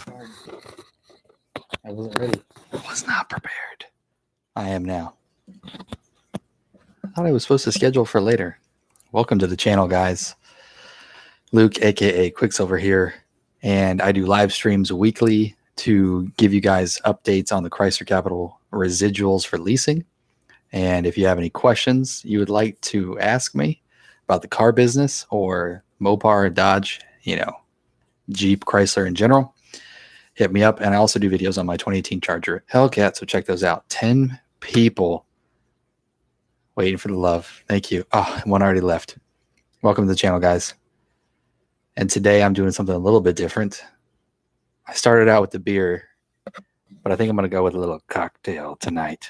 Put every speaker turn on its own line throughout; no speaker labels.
I wasn't ready. I was not prepared. I am now. I thought I was supposed to schedule for later. Welcome to the channel, guys. Luke, aka Quicksilver here, and I do live streams weekly to give you guys updates on the Chrysler Capital residuals for leasing. And if you have any questions you would like to ask me about the car business or Mopar, Dodge, Jeep, Chrysler in general, hit me up. And I also do videos on my 2018 Charger Hellcat, so check those out. 10 people waiting for the love. Thank you. Oh, one already left. Welcome to the channel, guys. And today I'm doing something a little bit different. I started out with the beer, but I think I'm going to go with a little cocktail tonight.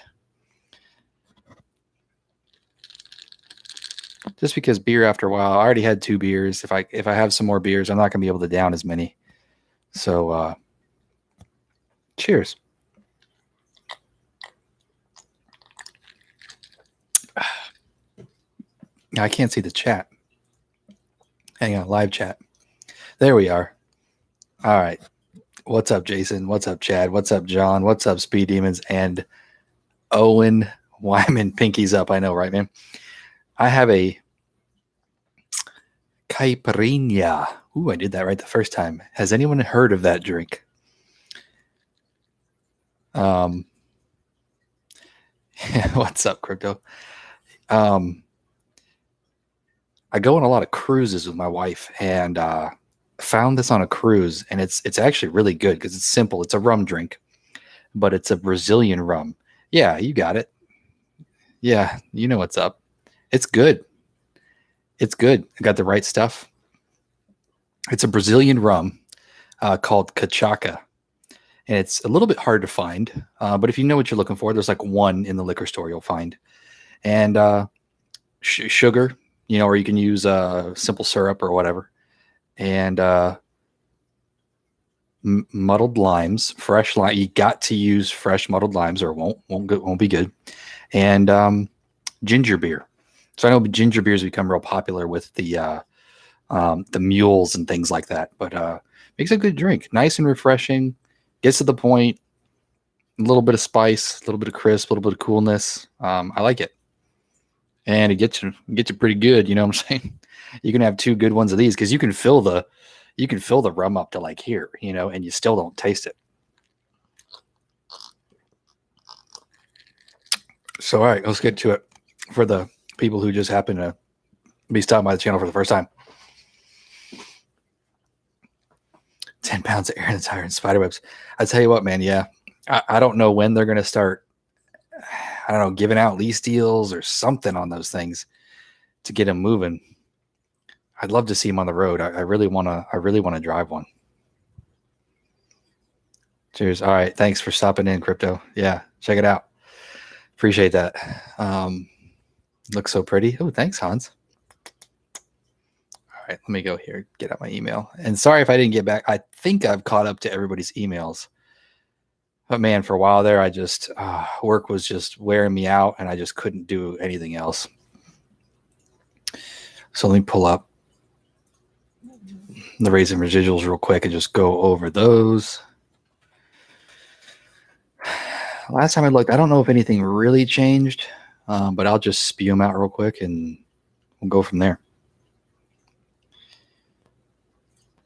Just because beer after a while, I already had 2 beers. If I have some more beers, I'm not going to be able to down as many. So cheers. I can't see the chat. Hang on, live chat. There we are. All right. What's up, Jason? What's up, Chad? What's up, John? What's up, Speed Demons? And Owen Wyman, pinkies up. I know, right, man? I have a caipirinha. Ooh, I did that right the first time. Has anyone heard of that drink? What's up, Crypto? I go on a lot of cruises with my wife, and found this on a cruise, and it's actually really good because it's simple. It's a rum drink, but it's a Brazilian rum. Yeah, you got it. Yeah, you know what's up. It's good. It's good. I got the right stuff. It's a Brazilian rum called cachaca, and it's a little bit hard to find. But if you know what you're looking for, there's like one in the liquor store you'll find. And sugar, or you can use simple syrup or whatever. And muddled limes, fresh lime. You got to use fresh muddled limes, or it won't be good. And ginger beer. So I know ginger beers become real popular with the mules and things like that. But makes a good drink, nice and refreshing. Gets to the point. A little bit of spice, a little bit of crisp, a little bit of coolness. I like it, and it gets you pretty good. You know what I'm saying? You can have 2 good ones of these because you can fill the rum up to like here, and you still don't taste it. So, all right, let's get to it for the people who just happen to be stopping by the channel for the first time. 10 pounds of air in the tire and spiderwebs. I tell you what, man. Yeah, I don't know when they're going to start. I don't know, giving out lease deals or something on those things to get them moving. I'd love to see them on the road. I really want to drive one. Cheers. All right. Thanks for stopping in, Crypto. Yeah, check it out. Appreciate that. Looks so pretty. Oh, thanks, Hans. All right, let me go here, get out my email. And sorry if I didn't get back. I think I've caught up to everybody's emails. But man, for a while there, I just work was just wearing me out, and I just couldn't do anything else. So let me pull up the raising residuals real quick and just go over those. Last time I looked, I don't know if anything really changed, but I'll just spew them out real quick and we'll go from there.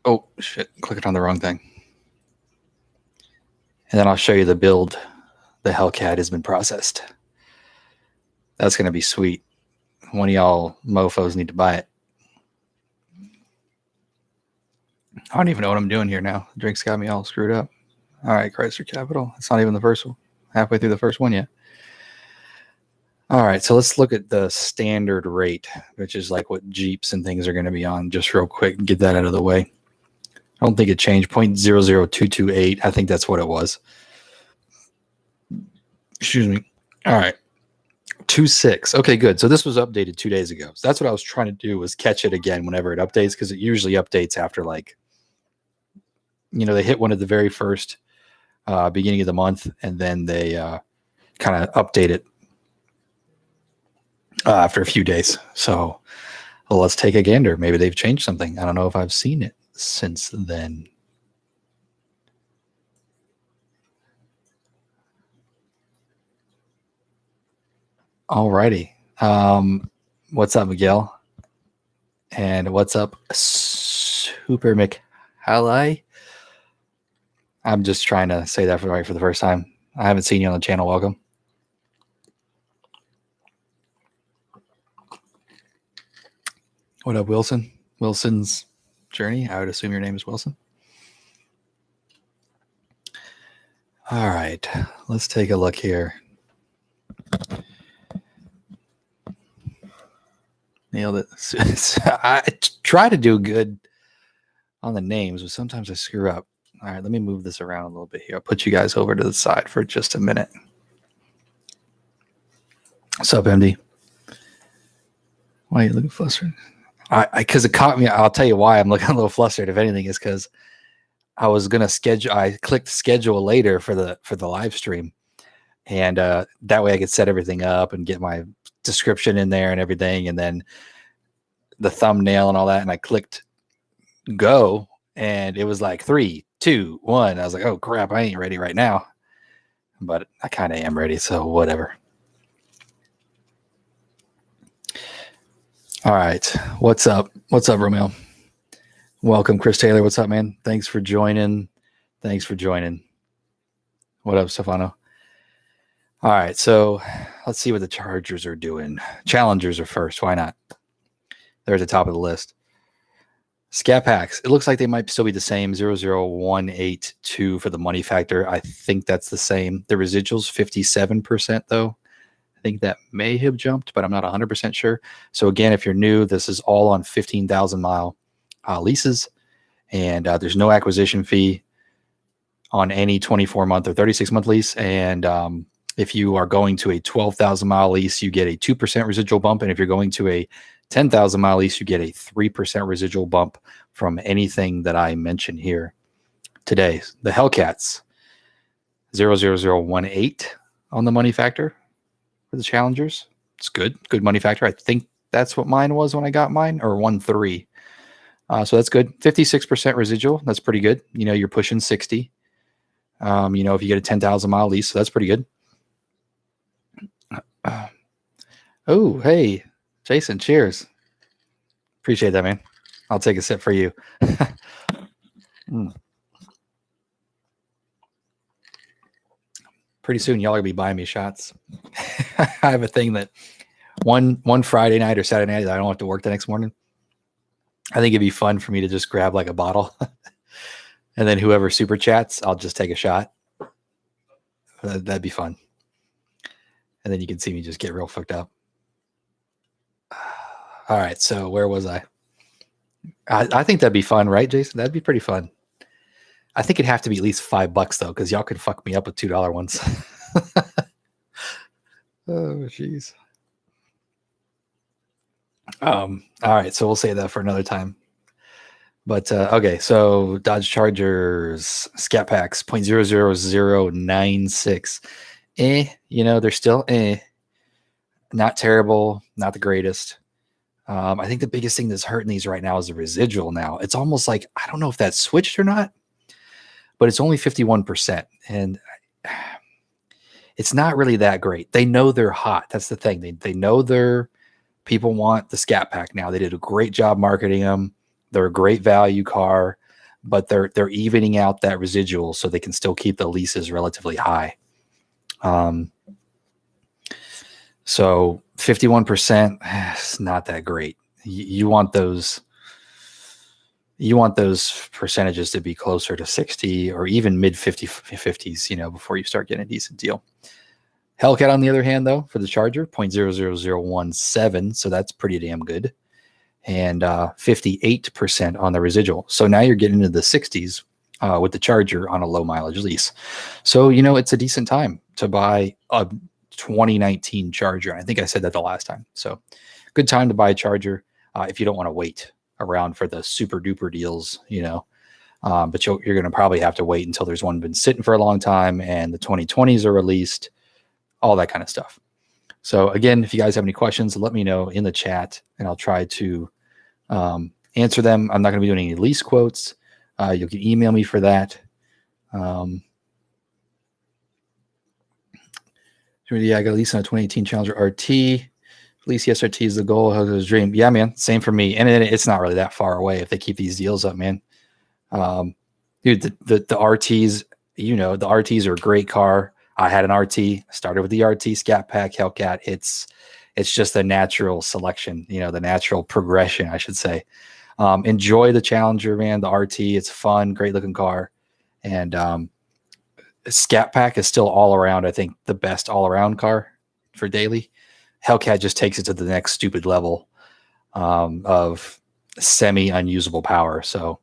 Oh, shit. Clicking on the wrong thing. And then I'll show you the build. The Hellcat has been processed. That's going to be sweet. One of y'all mofos need to buy it. I don't even know what I'm doing here now. The drink's got me all screwed up. All right, Chrysler Capital. It's not even the first one. Halfway through the first one yet. All right, so let's look at the standard rate, which is like what Jeeps and things are going to be on, just real quick and get that out of the way. I don't think it changed. 0.00228. I think that's what it was. Excuse me. All right. 2.6. Okay, good. So this was updated 2 days ago. So that's what I was trying to do, was catch it again whenever it updates, because it usually updates after, like, they hit one at the very first beginning of the month, and then they kind of update it after a few days. So let's take a gander. Maybe they've changed something. I don't know if I've seen it since then. Alrighty. What's up, Miguel? And what's up, Super McHalley? I'm just trying to say that right for the first time. I haven't seen you on the channel. Welcome. What up, Wilson? Wilson's Journey. I would assume your name is Wilson. All right. Let's take a look here. Nailed it. I try to do good on the names, but sometimes I screw up. All right, let me move this around a little bit here. I'll put you guys over to the side for just a minute. What's up, MD? Why are you looking flustered? Because it caught me. I'll tell you why I'm looking a little flustered. If anything, is because I was gonna schedule. I clicked schedule later for the live stream, and that way I could set everything up and get my description in there and everything, and then the thumbnail and all that. And I clicked go, and it was like 3, 2, 1. I was like, oh crap, I ain't ready right now, but I kind of am ready, so whatever. All right, what's up? What's up, Romeo? Welcome, Chris Taylor. What's up, man? Thanks for joining. What up, Stefano? All right, so let's see what the Chargers are doing. Challengers are first. Why not? They're at the top of the list. Scat packs. It looks like they might still be the same. 00182 for the money factor. I think that's the same. The residuals 57% though. I think that may have jumped, but I'm not 100% sure. So again, if you're new, this is all on 15,000 mile leases, and there's no acquisition fee on any 24-month or 36-month lease. And if you are going to a 12,000 mile lease, you get a 2% residual bump. And if you're going to a 10,000 mile lease, you get a 3% residual bump from anything that I mention here today. The Hellcats, 00018 on the money factor for the challengers. It's good money factor. I think that's what mine was when I got mine, or 13. So that's good. 56% residual. That's pretty good. You know, you're pushing 60. If you get a 10,000 mile lease, so that's pretty good. Oh, hey, Jason, cheers. Appreciate that, man. I'll take a sip for you. Pretty soon, y'all are gonna be buying me shots. I have a thing that one Friday night or Saturday night that I don't have to work the next morning. I think it'd be fun for me to just grab like a bottle, and then whoever super chats, I'll just take a shot. That'd be fun. And then you can see me just get real fucked up. All right, so where was I? I think that'd be fun, right, Jason? That'd be pretty fun. I think it'd have to be at least $5 though, because y'all could fuck me up with $2 ones. Oh, jeez. All right, so we'll say that for another time. But okay, so Dodge Chargers Scat Packs 0.00096. They're still not terrible, not the greatest. I think the biggest thing that's hurting these right now is the residual now. It's almost like, I don't know if that's switched or not, but it's only 51%. And it's not really that great. They know they're hot. That's the thing. They know people want the Scat Pack now. They did a great job marketing them. They're a great value car, but they're evening out that residual so they can still keep the leases relatively high. So 51% is not that great. You want those percentages to be closer to 60 or even mid 50s, before you start getting a decent deal. Hellcat, on the other hand, though, for the Charger, 0.00017. So that's pretty damn good. And 58% on the residual. So now you're getting into the 60s with the Charger on a low mileage lease. So, it's a decent time to buy a 2019 Charger. I think I said that the last time. So good time to buy a Charger if you don't want to wait around for the super duper deals, but you're going to probably have to wait until there's one been sitting for a long time and the 2020s are released, all that kind of stuff. So again, if you guys have any questions, let me know in the chat and I'll try to answer them. I'm not going to be doing any lease quotes. You can email me for that. Yeah, I got a lease on a 2018 Challenger RT. Lease SRT is the goal. How's dream? Yeah, man. Same for me. And it's not really that far away if they keep these deals up, man. Dude, the RTs, the RTs are a great car. I had an RT. Started with the RT Scat Pack Hellcat. It's just a natural selection, the natural progression, I should say. Enjoy the Challenger, man. The RT, it's fun, great looking car. And Scat Pack is still all around, I think, the best all around car for daily. Hellcat just takes it to the next stupid level of semi unusable power. So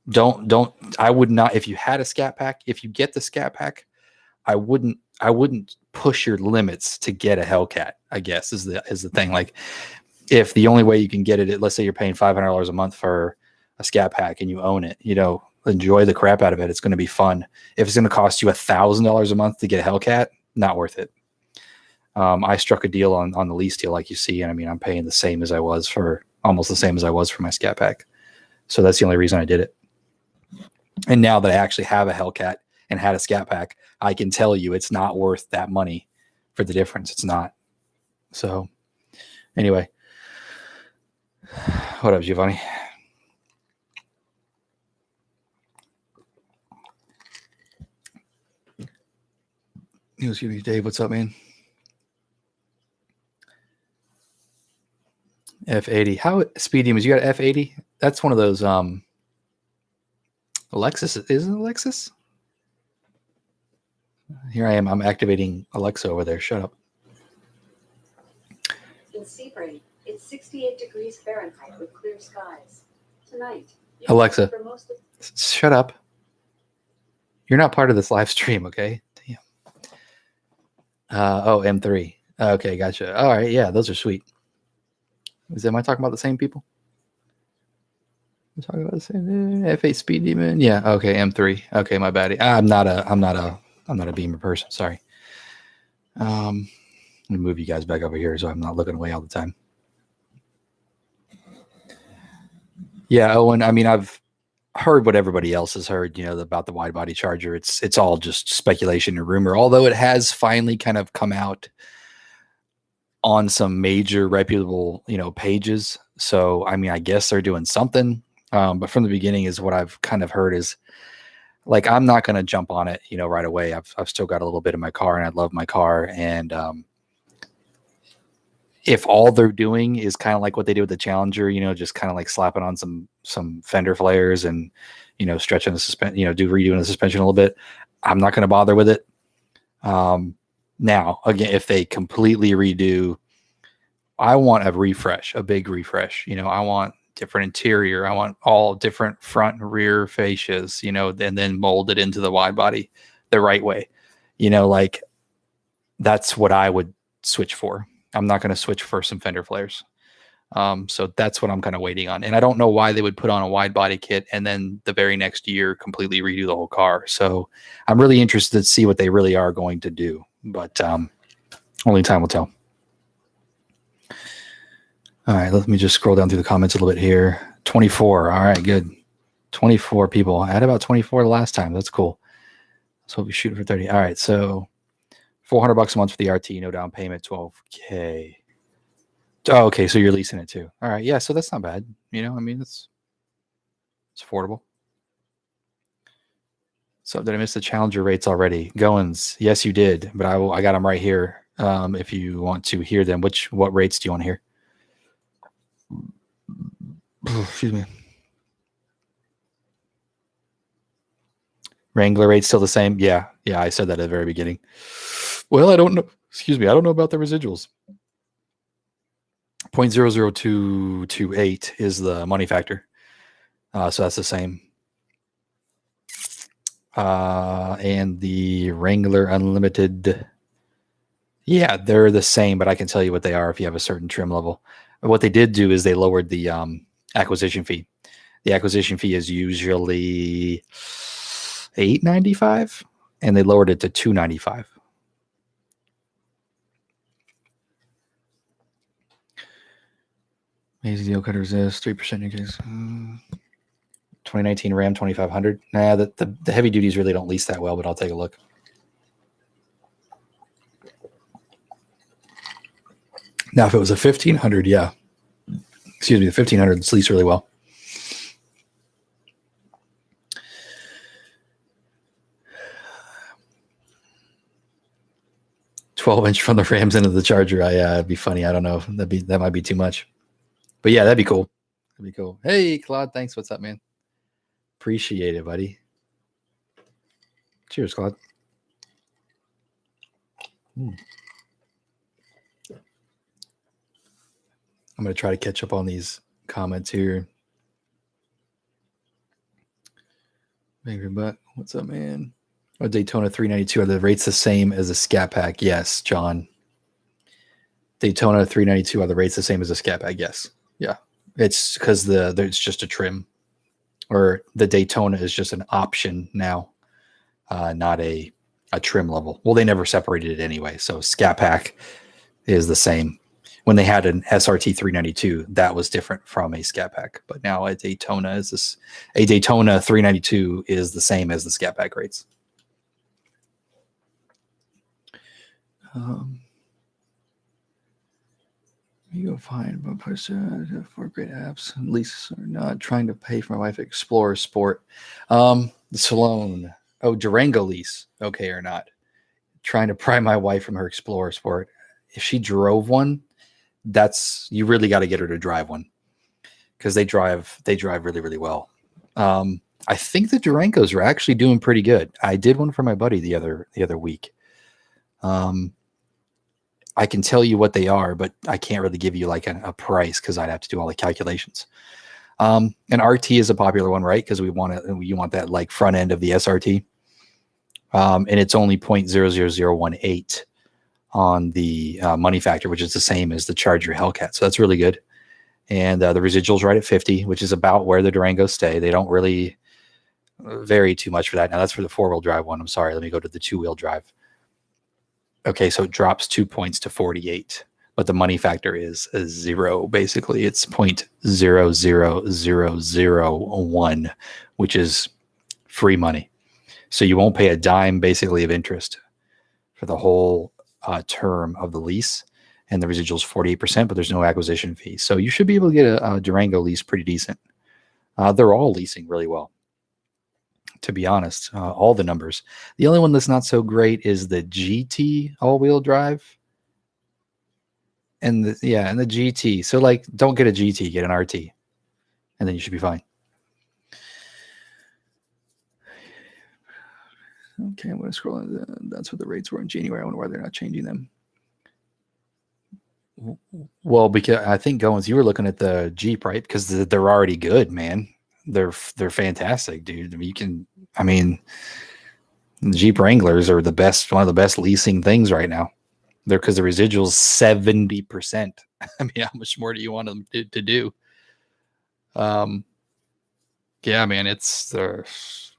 don't I would not, if you had a Scat Pack, if you get the Scat Pack, I wouldn't push your limits to get a Hellcat, I guess is the thing. Like if the only way you can get it, let's say you're paying $500 a month for a Scat Pack and you own it, enjoy the crap out of it. It's going to be fun. If it's going to cost you $1,000 a month to get a Hellcat, not worth it. I struck a deal on the lease deal, like you see, and I mean, I'm paying almost the same as I was for my Scat Pack. So that's the only reason I did it. And now that I actually have a Hellcat and had a Scat Pack, I can tell you it's not worth that money for the difference. It's not. So anyway, what up, Giovanni? Excuse me, Dave. What's up, man? F80. How Speed Demons? You got F80? That's one of those Alexis. Isn't it Alexis? Here I am. I'm activating Alexa over there. Shut up.
In Sebring, it's 68 degrees Fahrenheit with clear skies. Tonight,
Alexa, shut up. You're not part of this live stream, okay? Damn. M3. Okay, gotcha. All right, yeah, those are sweet. Am I talking about the same people? I'm talking about the same F8 Speed Demon. Yeah. Okay. M3. Okay, my bad. I'm not a Beamer person. Sorry. Let me move you guys back over here so I'm not looking away all the time. Yeah, Owen. I mean, I've heard what everybody else has heard, about the wide body Charger. It's all just speculation and rumor, although it has finally kind of come out on some major reputable, pages. So, I mean, I guess they're doing something. But from the beginning is what I've kind of heard is like, I'm not going to jump on it, right away. I've still got a little bit in my car and I love my car. And, if all they're doing is kind of like what they did with the Challenger, just kind of like slapping on some fender flares and, stretching the suspension, redoing the suspension a little bit, I'm not going to bother with it. Now, again, if they completely redo, I want a refresh, a big refresh. I want different interior. I want all different front and rear fascias, and then mold it into the wide body the right way. Like that's what I would switch for. I'm not going to switch for some fender flares. So that's what I'm kind of waiting on. And I don't know why they would put on a wide body kit and then the very next year completely redo the whole car. So I'm really interested to see what they really are going to do. But only time will tell. All right, let me just scroll down through the comments a little bit here. 24. All right, good. 24 people. I had about 24 the last time. That's cool. So we'll be shooting for 30. All right, so $400 a month for the RT, no down payment, $12K. Oh, okay, so you're leasing it too. All right, yeah, so that's not bad. I mean, it's affordable. So did I miss the Challenger rates already? Goins, yes, you did, but I got them right here. If you want to hear them, what rates do you want to hear? Excuse me. Wrangler rate's still the same? Yeah, I said that at the very beginning. Well, I don't know. Excuse me, I don't know about the residuals. 0.00228 is the money factor. So that's the same. And the Wrangler Unlimited, yeah, they're the same, but I can tell you what they are if you have a certain trim level. What they did do is they lowered the acquisition fee. The acquisition fee is usually $895, and they lowered it to $295. Amazing deal, could resist 3% increase. 2019 Ram 2500. Nah, the heavy duties really don't lease that well, but I'll take a look. Now, if it was a 1500, yeah. Excuse me, the 1500 it's leased really well. "12-inch from the Rams into the Charger." It'd be funny. I don't know. That might be too much. But yeah, that'd be cool. That'd be cool. Hey, Claude, thanks. What's up, man? Appreciate it, buddy. Cheers, Claude. I'm going to try to catch up on these comments here. Angry Buck, what's up, man? A Daytona 392, are the rates the same as a Scat Pack? Yes, John. Daytona 392, are the rates the same as a Scat Pack? Yes. Yeah. It's because it's just a trim, or the Daytona is just an option now, not a trim level. Well, they never separated it anyway, so Scat Pack is the same. When they had an SRT 392, that was different from a Scat Pack. But now a Daytona 392 is the same as the Scat Pack rates. You go find but push for great apps. At least are not trying to pay for my wife Explorer Sport. Sloan. Oh, Durango lease. Okay, or not. Trying to pry my wife from her Explorer Sport. If she drove one, you really got to get her to drive one, because they drive really, really well. I think the Durangos are actually doing pretty good. I did one for my buddy the other week. I can tell you what they are, but I can't really give you like a price, because I'd have to do all the calculations. An RT is a popular one, right? Because you want that like front end of the SRT. And it's only 0.00018 on the money factor, which is the same as the Charger Hellcat. So that's really good. And the residuals right at 50, which is about where the Durangos stay. They don't really vary too much for that. Now that's for the 4-wheel drive one. I'm sorry. Let me go to the 2-wheel drive. Okay, so it drops 2 points to 48, but the money factor is 0. Basically, it's 0.00001, which is free money. So you won't pay a dime basically of interest for the whole term of the lease, and the residual is 48%, but there's no acquisition fee. So you should be able to get a Durango lease pretty decent. They're all leasing really well, to be honest. All the numbers. The only one that's not so great is the GT all-wheel drive, and the GT. So like, don't get a GT, get an RT, and then you should be fine. Okay, I'm going to scroll. That's what the rates were in January. I wonder why they're not changing them. Well, because I think Goins, you were looking at the Jeep, right? Because they're already good, man. They're fantastic, dude. The Jeep Wranglers are one of the best leasing things right now. They're because the residuals 70%. I mean, how much more do you want them to do? Yeah, man,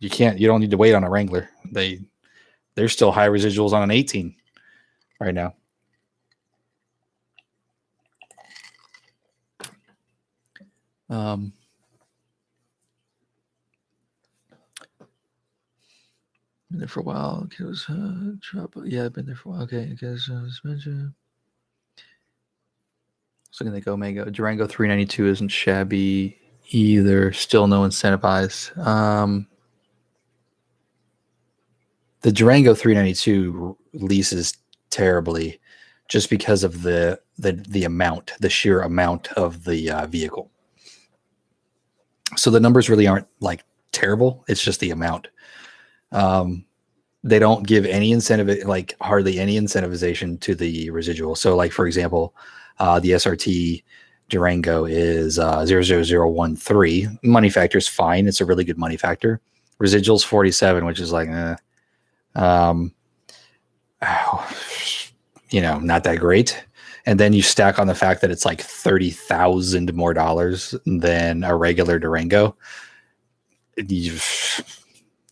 you don't need to wait on a Wrangler. They're still high residuals on an 18 right now. Been there for a while. It was yeah, I've been there for a while. Okay, because mentioned. Looking at the Omega Durango 392 isn't shabby either. Still no incentivized. The Durango 392 leases terribly, just because of the sheer amount of the vehicle. So the numbers really aren't like terrible. It's just the amount. They don't give any incentive, like hardly any incentivization to the residual. So like, for example, the SRT Durango is 0.00013. Money factor is fine. It's a really good money factor. Residuals 47, which is like, not that great. And then you stack on the fact that it's like $30,000 more than a regular Durango. You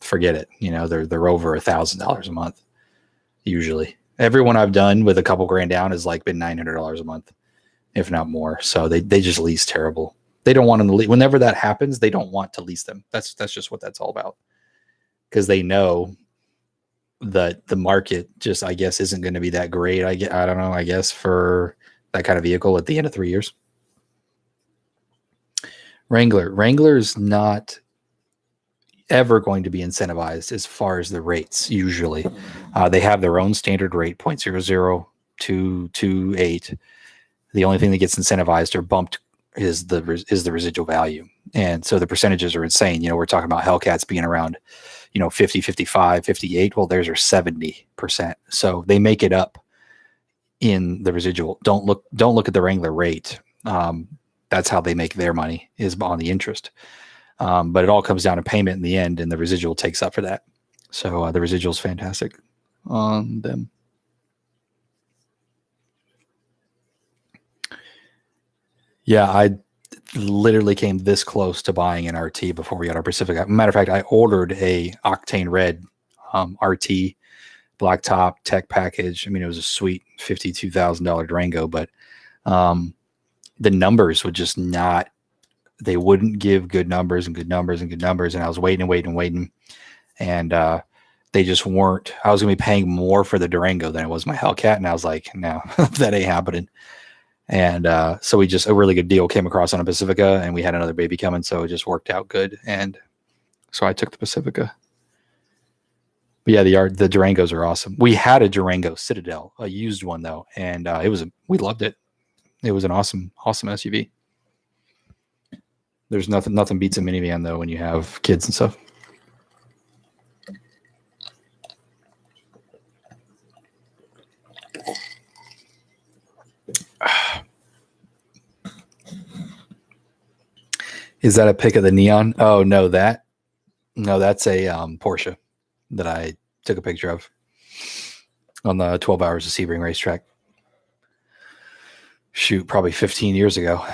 forget it. They're over $1,000 a month usually. Everyone I've done with a couple grand down has like been $900 a month, if not more. So they just lease terrible. They don't want them to lease. Whenever that happens, they don't want to lease them. That's just what that's all about, because they know that the market just, I guess, isn't going to be that great. I don't know. I guess for that kind of vehicle at the end of 3 years. Wrangler is not ever going to be incentivized as far as the rates. Usually, they have their own standard rate, 0.00228. The only thing that gets incentivized or bumped is the residual value. And so the percentages are insane. We're talking about Hellcats being around, 50, 55, 58. Well, theirs are 70%. So they make it up in the residual. Don't look at the Wrangler rate. That's how they make their money, is on the interest. But it all comes down to payment in the end, and the residual takes up for that. So the residual is fantastic on them. Yeah, I literally came this close to buying an RT before we got our Pacifica. Matter of fact, I ordered a octane red RT blacktop tech package. I mean, it was a sweet $52,000 Durango, but the numbers would just not. They wouldn't give good numbers. And I was waiting. And they just weren't. I was going to be paying more for the Durango than it was my Hellcat. And I was like, no, that ain't happening. And so a really good deal came across on a Pacifica, and we had another baby coming. So it just worked out good. And so I took the Pacifica. But yeah, the Durangos are awesome. We had a Durango Citadel, a used one though. And we loved it. It was an awesome SUV. There's nothing beats a minivan though when you have kids and stuff. Is that a pic of the Neon? Oh no, that's a Porsche that I took a picture of on the 12 Hours of Sebring racetrack. Shoot, probably 15 years ago.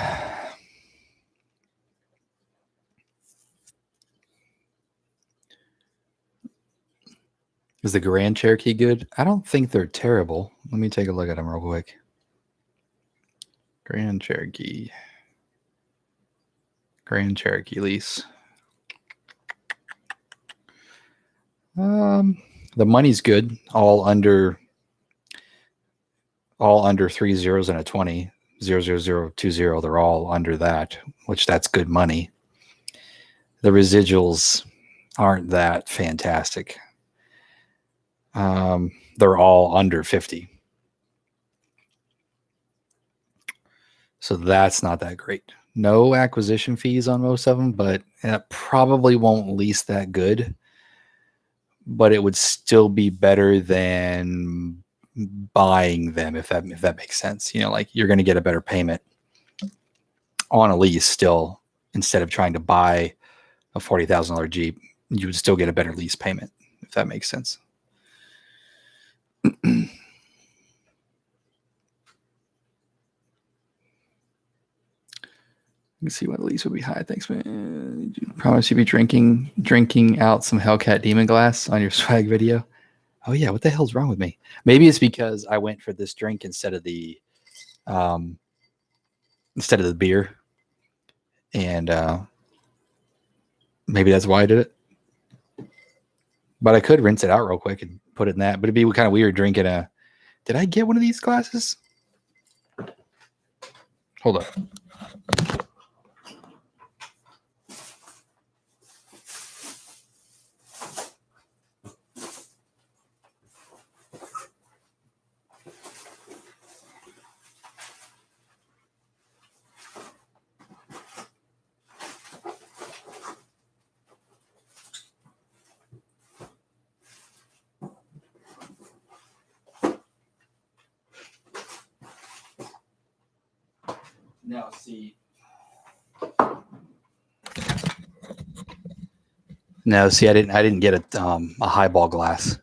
Is the Grand Cherokee good? I don't think they're terrible. Let me take a look at them real quick. Grand Cherokee lease. The money's good. All under 3 zeros and a 20. 00020. They're all under that, which that's good money. The residuals aren't that fantastic. They're all under 50. So that's not that great. No acquisition fees on most of them, but it probably won't lease that good. But it would still be better than buying them, if that makes sense. Like you're going to get a better payment on a lease still, instead of trying to buy a $40,000 Jeep. You would still get a better lease payment, if that makes sense. You can see why the lease would be high. Thanks, man. You promise you'd be drinking out some Hellcat Demon Glass on your swag video. Oh yeah, what the hell's wrong with me? Maybe it's because I went for this drink instead of the beer, and maybe that's why I did it. But I could rinse it out real quick and put it in that. But it'd be kind of weird drinking a. Did I get one of these glasses? Hold up. Now see, I didn't get a highball glass.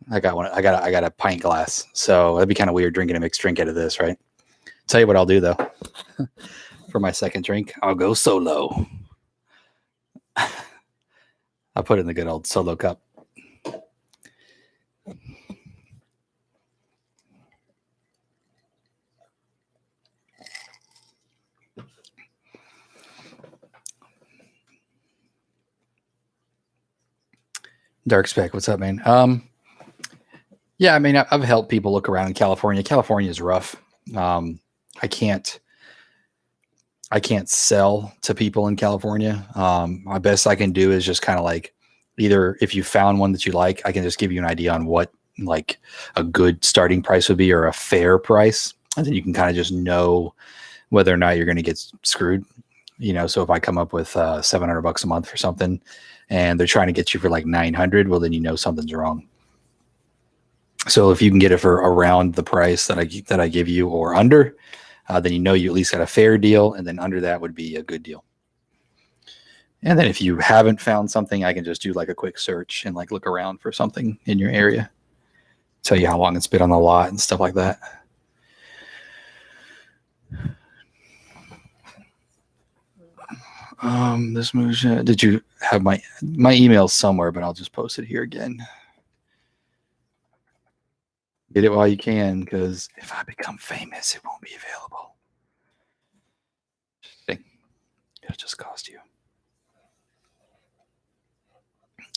I got one. I got a pint glass. So that'd be kind of weird drinking a mixed drink out of this, right? Tell you what I'll do though. For my second drink, I'll go solo. I'll put it in the good old solo cup. Dark Spec, what's up, man? Yeah, I mean, I've helped people look around in California. California is rough. I can't sell to people in California. My best I can do is just kind of like, either if you found one that you like, I can just give you an idea on what like a good starting price would be or a fair price. And then you can kind of just know whether or not you're going to get screwed. So if I come up with $700 a month for something and they're trying to get you for like 900, well, then something's wrong. So if you can get it for around the price that I give you or under, then you at least got a fair deal, and then under that would be a good deal. And then if you haven't found something, I can just do like a quick search and like look around for something in your area, tell you how long it's been on the lot and stuff like that. This movie, did you have my email somewhere, but I'll just post it here again. Get it while you can, because if I become famous, it won't be available. It'll just cost you.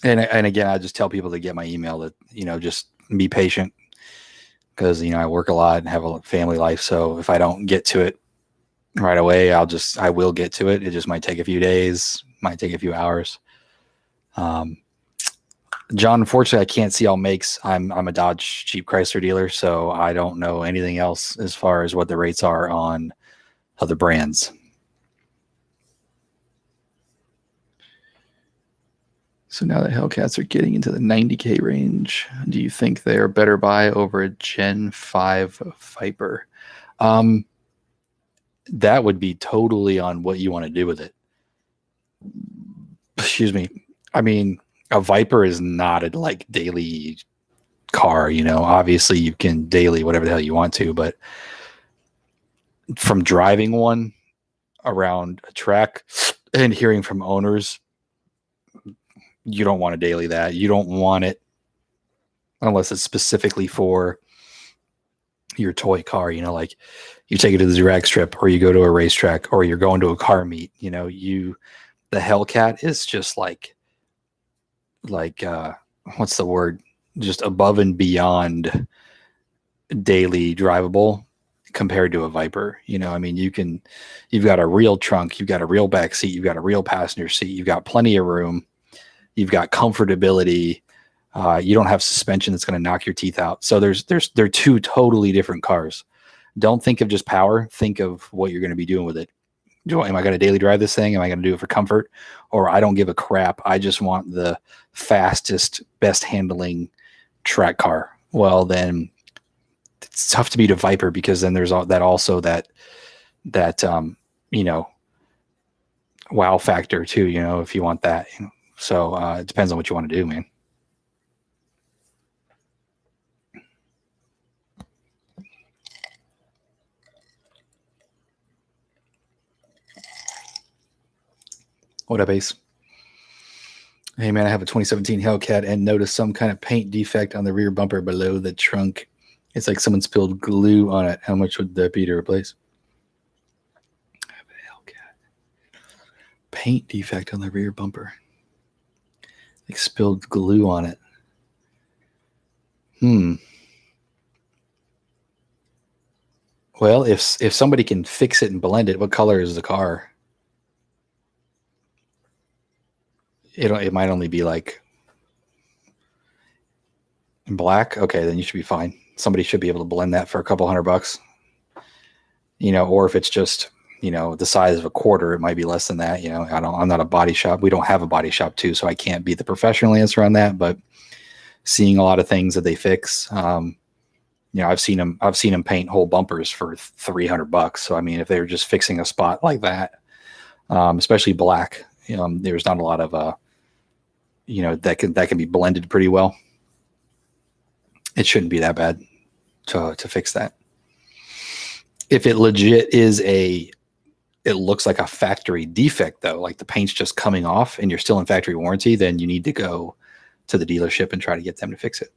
And again, I just tell people to get my email that, just be patient, because, I work a lot and have a family life. So if I don't get to it right away, I will get to it. It just might take a few days, might take a few hours. John, unfortunately, I can't see all makes. I'm a Dodge Jeep Chrysler dealer, so I don't know anything else as far as what the rates are on other brands. So now that Hellcats are getting into the 90K range, do you think they're better buy over a Gen 5 Viper? That would be totally on what you want to do with it. Excuse me. I mean, a Viper is not a like daily car, obviously you can daily whatever the hell you want to, but from driving one around a track and hearing from owners, you don't want to daily that. You don't want it unless it's specifically for your toy car, like you take it to the drag strip or you go to a racetrack or you're going to a car meet, the Hellcat is just like what's the word? Just above and beyond daily drivable compared to a Viper. I mean, you've got a real trunk, you've got a real back seat, you've got a real passenger seat, you've got plenty of room, you've got comfortability. You don't have suspension that's going to knock your teeth out. So they're two totally different cars. Don't think of just power. Think of what you're going to be doing with it. Am I going to daily drive this thing? Am I going to do it for comfort? Or I don't give a crap. I just want the fastest, best handling track car. Well, then it's tough to beat a Viper, because then there's that wow factor too, if you want that. So it depends on what you want to do, man. What up, Ace? Hey, man, I have a 2017 Hellcat and noticed some kind of paint defect on the rear bumper below the trunk. It's like someone spilled glue on it. How much would that be to replace? I have a Hellcat. Paint defect on the rear bumper. Like spilled glue on it. Well, if somebody can fix it and blend it, what color is the car? It might only be like black. Okay, then you should be fine. Somebody should be able to blend that for a couple $100, or if it's just, the size of a quarter, it might be less than that. I'm not a body shop. We don't have a body shop too, so I can't be the professional answer on that, but seeing a lot of things that they fix, I've seen them paint whole bumpers for $300. So, I mean, if they're just fixing a spot like that, especially black, there's not a lot of, that can be blended pretty well. It shouldn't be that bad to fix that. If it legit is it looks like a factory defect though, like the paint's just coming off and you're still in factory warranty, then you need to go to the dealership and try to get them to fix it.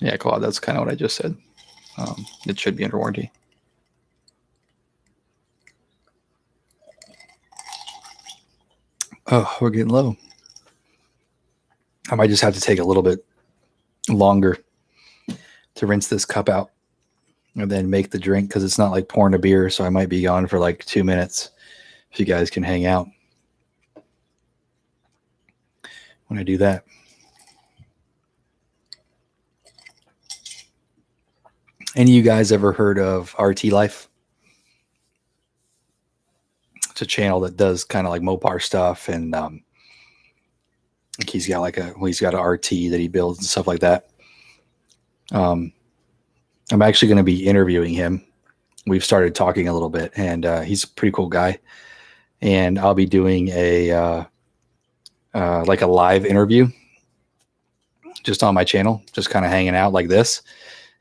Yeah, Claude, that's kind of what I just said. It should be under warranty. Oh, we're getting low. I might just have to take a little bit longer to rinse this cup out and then make the drink because it's not like pouring a beer. So I might be gone for like 2 minutes if you guys can hang out when I do that. Any of you guys ever heard of RT Life? It's a channel that does kind of like Mopar stuff, and he's got he's got an RT that he builds and stuff like that. I'm actually going to be interviewing him. We've started talking a little bit, and he's a pretty cool guy. And I'll be doing a like a live interview just on my channel, just kind of hanging out like this.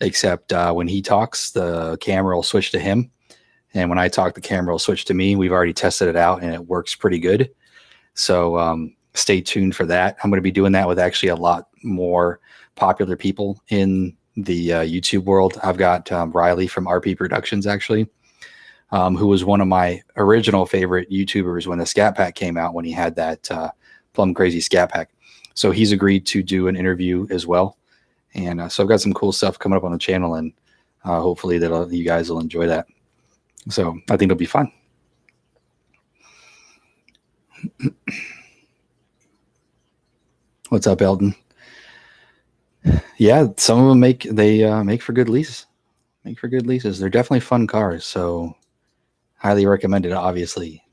Except when he talks, the camera will switch to him. And when I talk, the camera will switch to me. We've already tested it out, and it works pretty good. So stay tuned for that. I'm going to be doing that with actually a lot more popular people in the YouTube world. I've got Riley from RP Productions, actually, who was one of my original favorite YouTubers when the Scat Pack came out, when he had that Plum Crazy Scat Pack. So he's agreed to do an interview as well. And so I've got some cool stuff coming up on the channel, and hopefully that you guys will enjoy that. So I think it'll be fun. What's up, Eldon? Yeah, some of them make for good leases. Make for good leases. They're definitely fun cars, so highly recommended, obviously.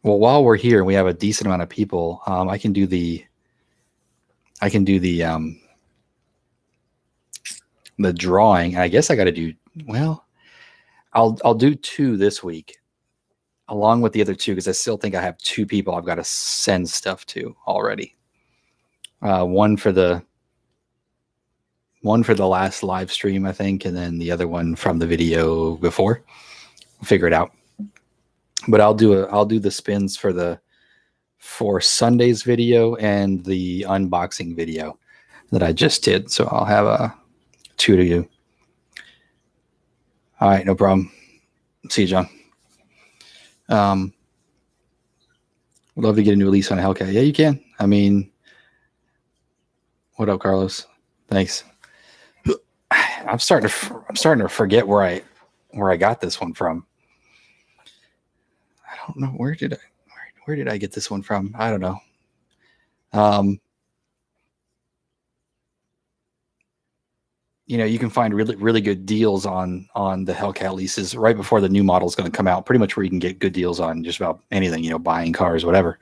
Well, while we're here, we have a decent amount of people. I can do the drawing. I guess I got to do, well, I'll do 2 this week along with the other 2, because I still think I have 2 people I've got to send stuff to already. One for the last live stream, I think, and then the other one from the video before. We'll figure it out. But I'll do the spins for Sunday's video and the unboxing video that I just did. So I'll have 2 to do. All right, no problem. See you, John. Would love to get a new lease on a Hellcat. Yeah, you can. I mean, what up, Carlos? Thanks. I'm starting to forget where I got this one from. I don't know, where did I get this one from? I don't know. You can find really, really good deals on the Hellcat leases right before the new model is going to come out, pretty much where you can get good deals on just about anything, buying cars, whatever.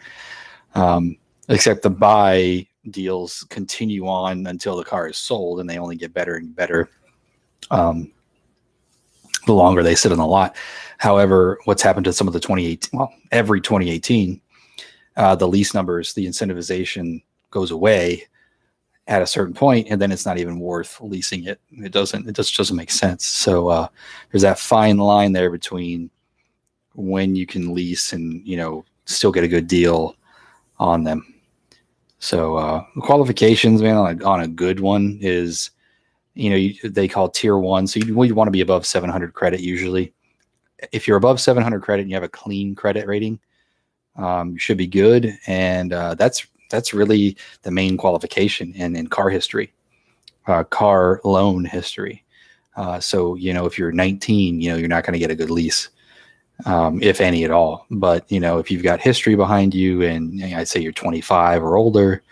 Except the buy deals continue on until the car is sold, and they only get better and better the longer they sit on the lot. However, what's happened to some of the 2018, well, every 2018, the lease numbers, the incentivization goes away at a certain point, and then it's not even worth leasing it. It just doesn't make sense. So there's that fine line there between when you can lease and, still get a good deal on them. So qualifications, man, on a good one is, they call tier 1. So you want to be above 700 credit usually. If you're above 700 credit and you have a clean credit rating, you should be good. And that's really the main qualification in car history, car loan history. So, if you're 19, you're not going to get a good lease, if any at all. But, if you've got history behind you, and I'd say you're 25 or older,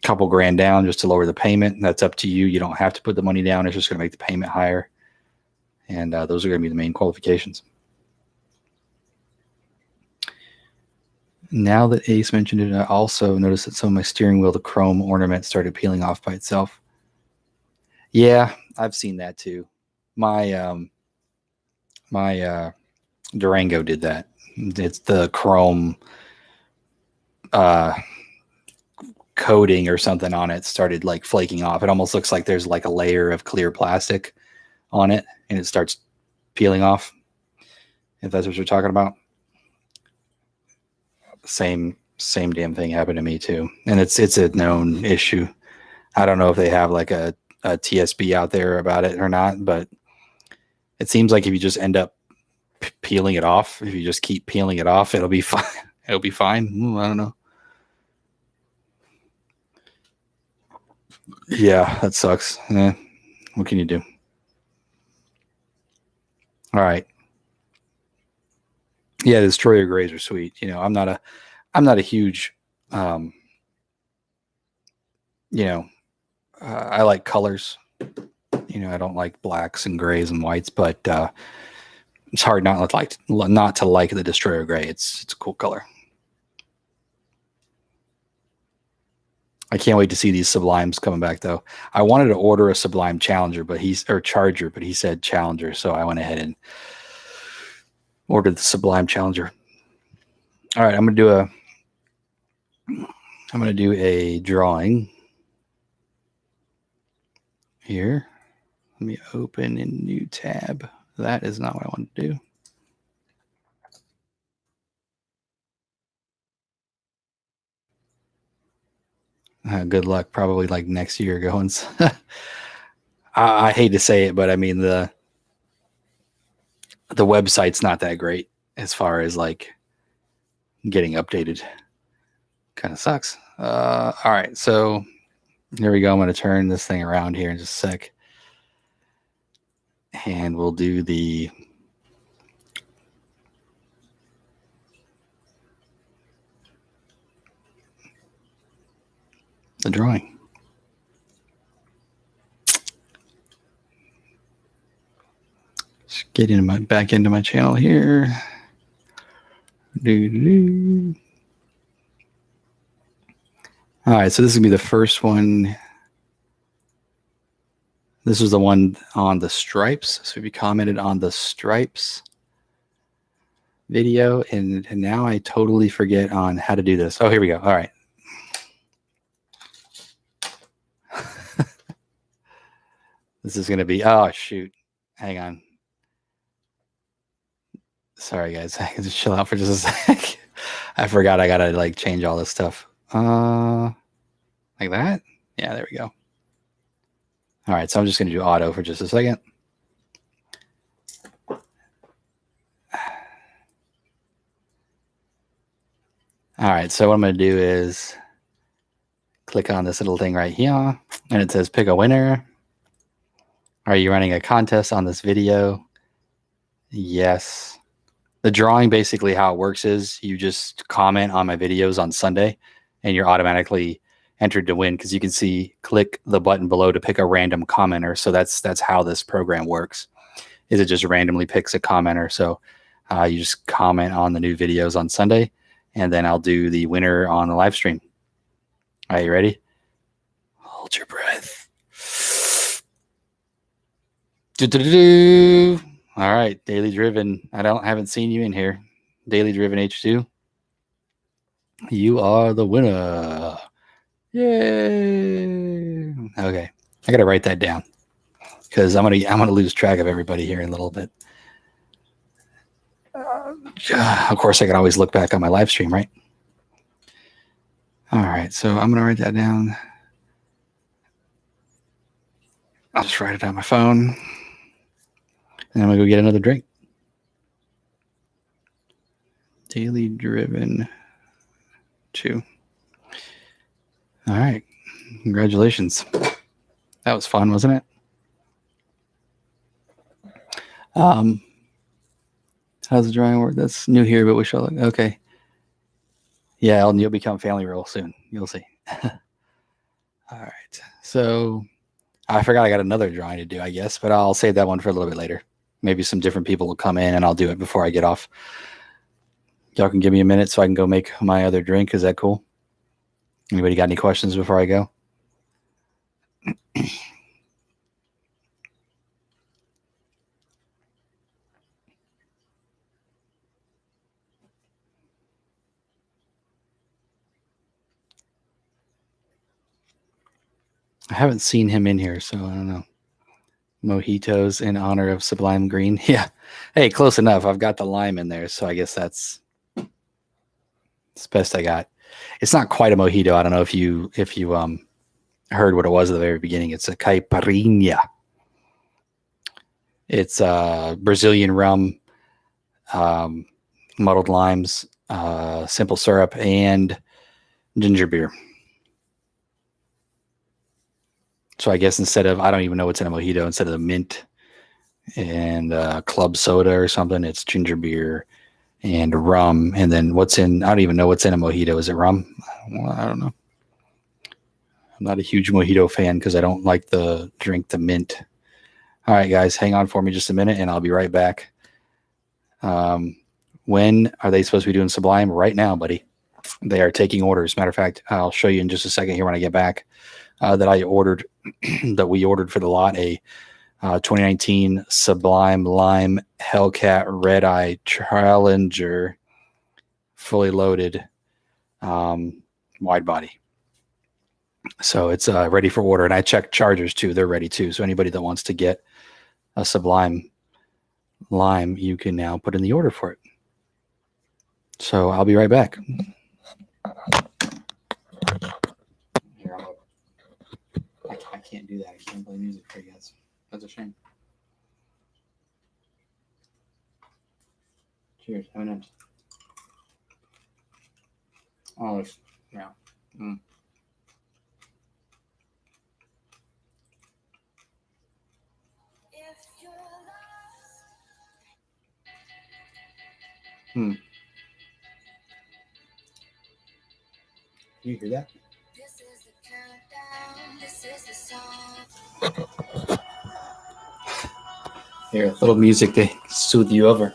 couple grand down just to lower the payment, that's up to you. You don't have to put the money down. It's just going to make the payment higher. And those are going to be the main qualifications. Now that Ace mentioned it, I also noticed that some of my steering wheel, the chrome ornament, started peeling off by itself. Yeah, I've seen that too. My Durango did that. It's the chrome coating or something on it started like flaking off. It almost looks like there's like a layer of clear plastic on it, and it starts peeling off. If that's what you're talking about. Same damn thing happened to me too. And it's a known issue. I don't know if they have like a TSB out there about it or not, but it seems like if you just end up peeling it off, if you just keep peeling it off, it'll be fine. It'll be fine. I don't know. Yeah, that sucks. What can you do? All right. Yeah, the destroyer grays are sweet. You know, I'm not a huge, um, you know, I like colors. You know, I don't like blacks and grays and whites, but it's hard not to like the destroyer gray. It's a cool color. I can't wait to see these Sublimes coming back though. I wanted to order a Sublime Challenger, Charger, but he said Challenger, so I went ahead and ordered the Sublime Challenger. All right, I'm gonna do a drawing here. Let me open a new tab. That is not what I want to do. Good luck. Probably like next year going. I hate to say it, but I mean the website's not that great as far as like getting updated. Kind of sucks. All right, so here we go. I'm going to turn this thing around here in just a sec, and we'll do the drawing. Just get back into my channel here. All right, so this is going to be the first one. This was the one on the stripes. So we commented on the stripes video, and now I totally forget on how to do this. Oh, here we go. All right. This is going to be, oh, shoot. Hang on. Sorry, guys. I can just chill out for just a sec. I forgot I got to like change all this stuff. Like that? Yeah, there we go. All right, so I'm just going to do auto for just a second. All right, so what I'm going to do is click on this little thing right here, and it says pick a winner. Are you running a contest on this video? Yes. The drawing, basically how it works is you just comment on my videos on Sunday, and you're automatically entered to win, because you can see click the button below to pick a random commenter. So that's how this program works, is it just randomly picks a commenter. So you just comment on the new videos on Sunday, and then I'll do the winner on the live stream. Are you ready? Hold your breath. Do-do-do-do. All right, Daily Driven. Haven't seen you in here. Daily Driven H2. You are the winner. Yay. Okay. I gotta write that down, because I'm gonna lose track of everybody here in a little bit. Of course, I can always look back on my live stream, right? All right, so I'm gonna write that down. I'll just write it on my phone, and I'm gonna go get another drink. Daily Driven 2. All right, congratulations. That was fun, wasn't it? How's the drawing work? That's new here, but we shall look. Okay. Yeah, Elton, you'll become family real soon. You'll see. All right. So I forgot I got another drawing to do, I guess, but I'll save that one for a little bit later. Maybe some different people will come in, and I'll do it before I get off. Y'all can give me a minute so I can go make my other drink. Is that cool? Anybody got any questions before I go? I haven't seen him in here, so I don't know. Mojitos in honor of Sublime Green. Yeah. Hey, close enough. I've got the lime in there, so I guess that's the best I got. It's not quite a mojito. I don't know if you heard what it was at the very beginning. It's a caipirinha. It's Brazilian rum, muddled limes, simple syrup, and ginger beer. So I guess instead of, I don't even know what's in a mojito, instead of the mint and club soda or something, it's ginger beer and rum. And then what's in, I don't even know what's in a mojito. Is it rum? Well, I don't know. I'm not a huge mojito fan because I don't like the mint. All right, guys, hang on for me just a minute and I'll be right back. When are they supposed to be doing Sublime? Right now, buddy. They are taking orders. Matter of fact, I'll show you in just a second here when I get back that I ordered, that we ordered for the lot, a 2019 Sublime Lime Hellcat Red Eye Challenger, fully loaded, wide body. So it's ready for order. And I checked Chargers too. They're ready too. So anybody that wants to get a Sublime Lime, you can now put in the order for it. So I'll be right back. Here, I can't do that. I can't play music for you guys. That's a shame. Cheers. M&M's. Oh, yeah. Mm. Hmm. Can you hear that? This is the countdown. This is the song. Here, a little music to soothe you over.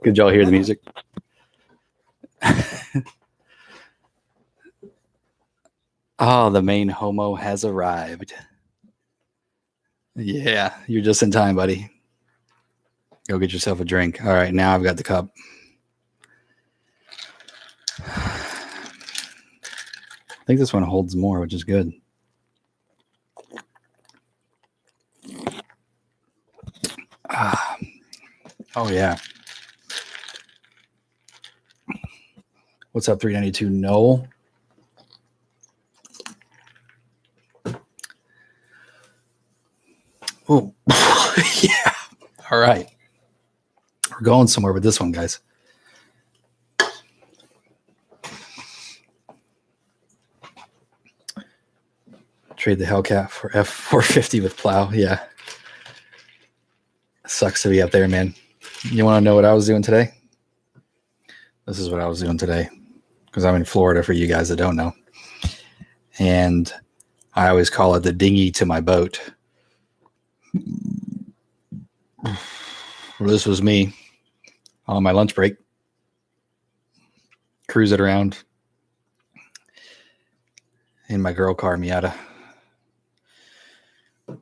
Could y'all hear the music? Oh, the main homo has arrived. Yeah, you're just in time, buddy. Go get yourself a drink. All right, now I've got the cup. I think this one holds more, which is good. Oh, yeah. What's up, 392 Noel? Oh, yeah. All right. We're going somewhere with this one, guys. Trade the Hellcat for F450 with plow. Yeah. Sucks to be up there, man. You want to know what I was doing today? This is what I was doing today because I'm in Florida for you guys that don't know. And I always call it the dinghy to my boat. Well, this was me on my lunch break, cruising around in my girl car Miata.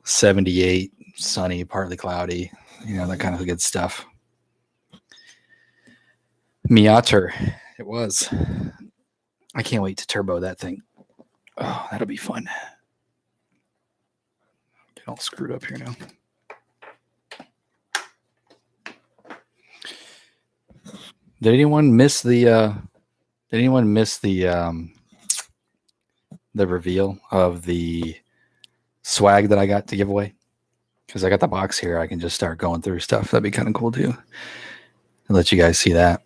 78, sunny, partly cloudy, that kind of good stuff. Miata, it was. I can't wait to turbo that thing. Oh, that'll be fun. Get all screwed up here now. Did anyone miss the reveal of the swag that I got to give away? Because I got the box here. I can just start going through stuff. That'd be kind of cool too. I'll let you guys see that.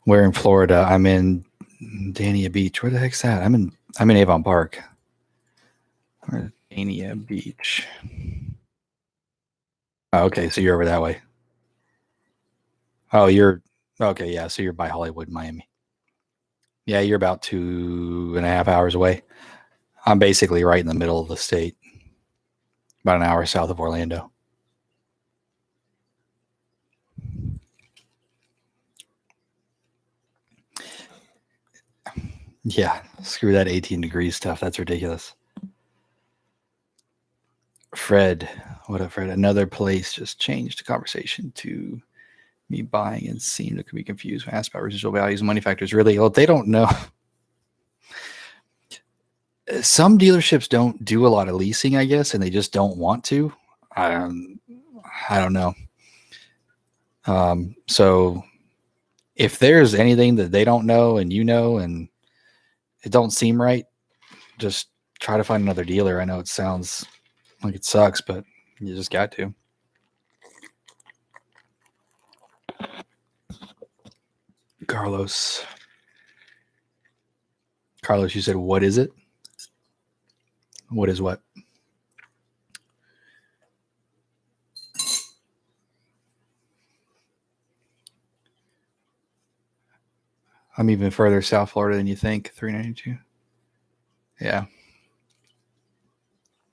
We're in Florida. I'm in Dania Beach. Where the heck's that? I'm in Avon Park. Where's Dania Beach? Oh, okay, so you're over that way. Oh, you're okay. Yeah, so you're by Hollywood, Miami. Yeah, you're about 2.5 hours away. I'm basically right in the middle of the state, about an hour south of Orlando. Yeah, screw that 18 degrees stuff. That's ridiculous. Fred, what up, Fred? Another place just changed the conversation to me buying and seem to be confused when asked about residual values and money factors. Really, well, they don't know. Some dealerships don't do a lot of leasing, I guess, and they just don't want to. I don't know. So if there's anything that they don't know and you know and it don't seem right, just try to find another dealer. I know it sounds like it sucks, but you just got to. Carlos, you said, what is it? What is what? I'm even further South Florida than you think. 392. Yeah.